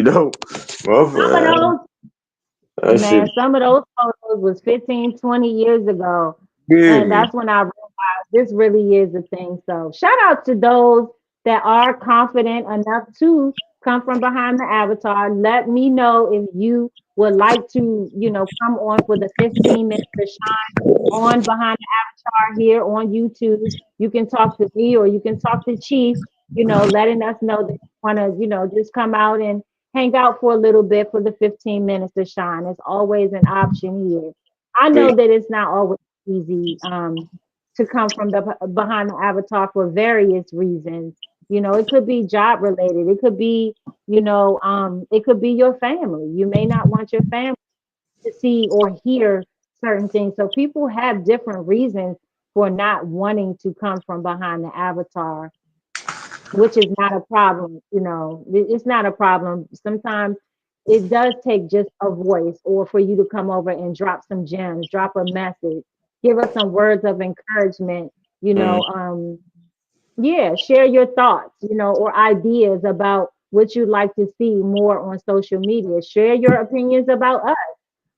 S2: Well,
S1: Some of
S2: man,
S1: those,
S2: that shit.
S1: man, some of those photos was 15, 20 years ago.
S2: Hear
S1: And
S2: me?
S1: that's when I realized this really is a thing. So shout out to those that are confident enough to come from behind the avatar. Let me know if you would like to, come on for the 15 minutes to shine on behind the avatar here on YouTube. You can talk to me or you can talk to Chief, letting us know that you want to, just come out and hang out for a little bit for the 15 minutes to shine. It's always an option here. I
S2: Big.
S1: know that it's not always easy to come from the behind the avatar for various reasons. It could be job related. It could be, it could be your family. You may not want your family to see or hear certain things. So people have different reasons for not wanting to come from behind the avatar, which is not a problem. It's not a problem. Sometimes it does take just a voice or for you to come over and drop some gems, drop a message, give us some words of encouragement,
S2: Mm.
S1: yeah, share your thoughts, or ideas about what you'd like to see more on social media. Share your opinions about us.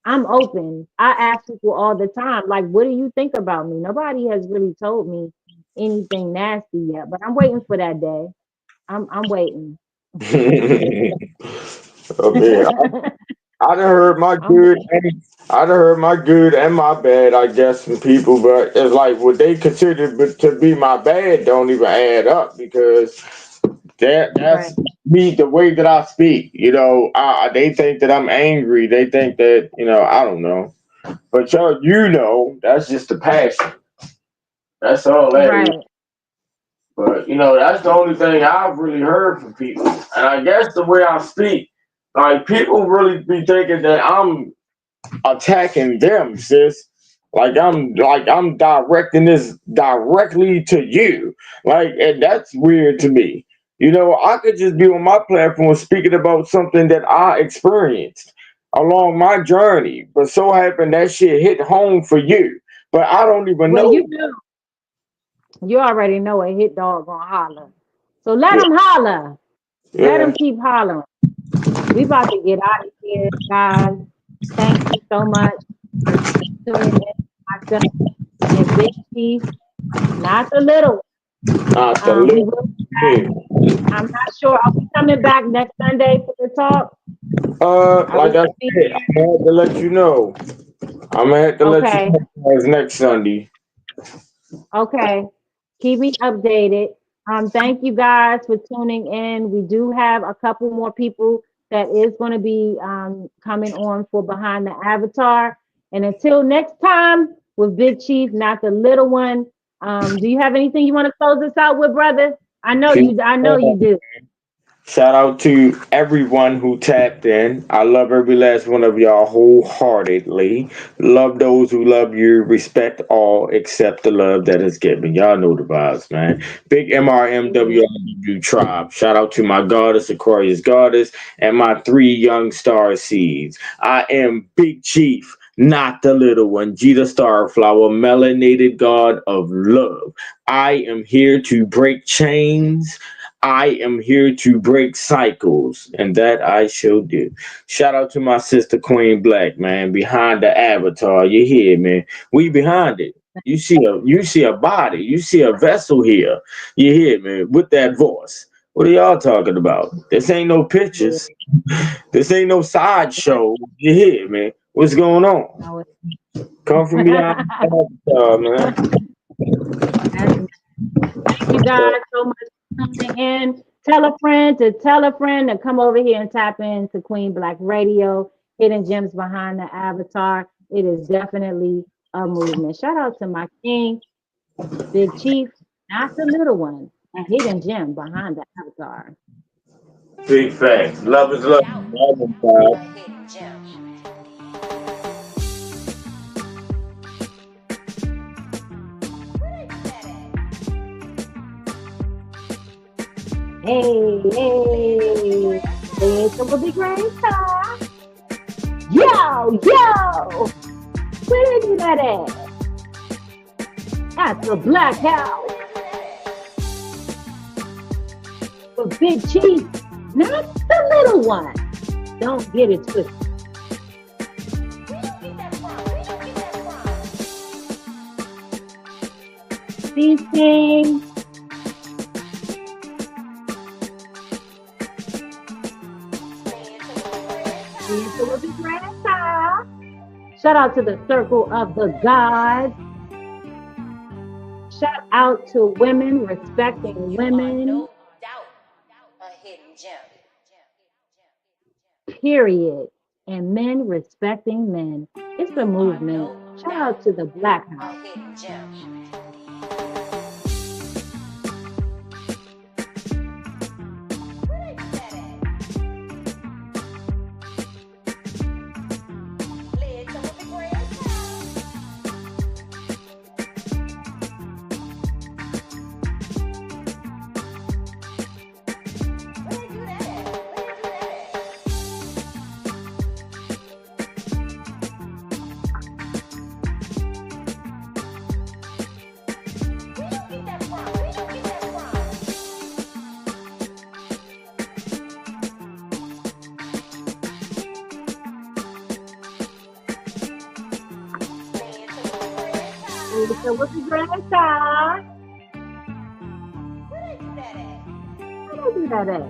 S1: I'm open. I ask people all the time, like, what do you think about me? Nobody has really told me anything nasty yet, but I'm waiting for that day. I'm waiting.
S2: Okay, I done heard my
S1: I'm
S2: good and I done heard my good and my bad, I guess, from people, but it's like what they consider to be my bad don't even add up because
S1: right.
S2: that's me the way that I speak. They think that I'm angry. They think that I don't know, but that's just the passion. That's all that is.
S1: Right.
S2: But that's the only thing I've really heard from people, and I guess the way I speak, like people really be thinking that I'm attacking them, sis. Like I'm directing this directly to you. And that's weird to me. I could just be on my platform speaking about something that I experienced along my journey, but so happened that shit hit home for you. But I don't even
S1: Well,
S2: know.
S1: you already know a hit dog gonna holler. So let
S2: Yeah,
S1: him holler. Let
S2: yeah.
S1: him keep hollering. We about to get out of here, guys. Thank you so much for tuning in. Myself and Big Chief, not the little one.
S2: Not the
S1: He will.
S2: little.
S1: I'm not sure. Are we coming back next Sunday for the talk? Are we
S2: Like I
S1: gonna be
S2: said, I'm gonna have to let you know. I'm gonna have to
S1: here?
S2: let you
S1: Okay.
S2: know it's next Sunday.
S1: Okay. Keep me updated. Thank you guys for tuning in. We do have a couple more people that is going to be coming on for Behind the Avatar. And until next time with Big Chief, not the little one, Do you have anything you want to close us out with, brother? I know
S2: Peace.
S1: you. I know you do.
S2: Shout out to everyone who tapped in. I love every last one of y'all wholeheartedly. Love those who love you. Respect all except the love that is given. Y'all know the vibes, man. Big MRMWW tribe. Shout out to my goddess, Aquarius goddess, and my three young star seeds. I am Big Chief. Not the little one, Jita Starflower, melanated god of love. I am here to break chains. I am here to break cycles, and that I shall do. Shout out to my sister Queen Black, man, behind the avatar. You hear me? We behind it. You see a body, you see a vessel here. You hear me? With that voice. What are y'all talking about? This ain't no
S1: Yeah.
S2: pictures. This ain't no sideshow. You hear me? What's going on?
S1: No,
S2: Come from behind the avatar, man.
S1: that's Thank you guys so much for tuning in. Tell a friend to tell a friend to come over here and tap into Queen Black Radio, Hidden Gems Behind the Avatar. It is definitely a movement. Shout out to my king, Big Chief, not the little one, a hidden gem behind the avatar.
S2: Big facts. Love is love. Love is love.
S1: Hey, hey, it's a big rain star. Yo, yo, where is that at the Black House for Big Chief, not the little one. Don't get it twisted. These things, it's a big rain star. Shout out to the Circle of the Gods. Shout out to women respecting women, period. And men respecting men. It's a movement. Shout out to the Black House. It's a whoopee grandchild. Where they do that at?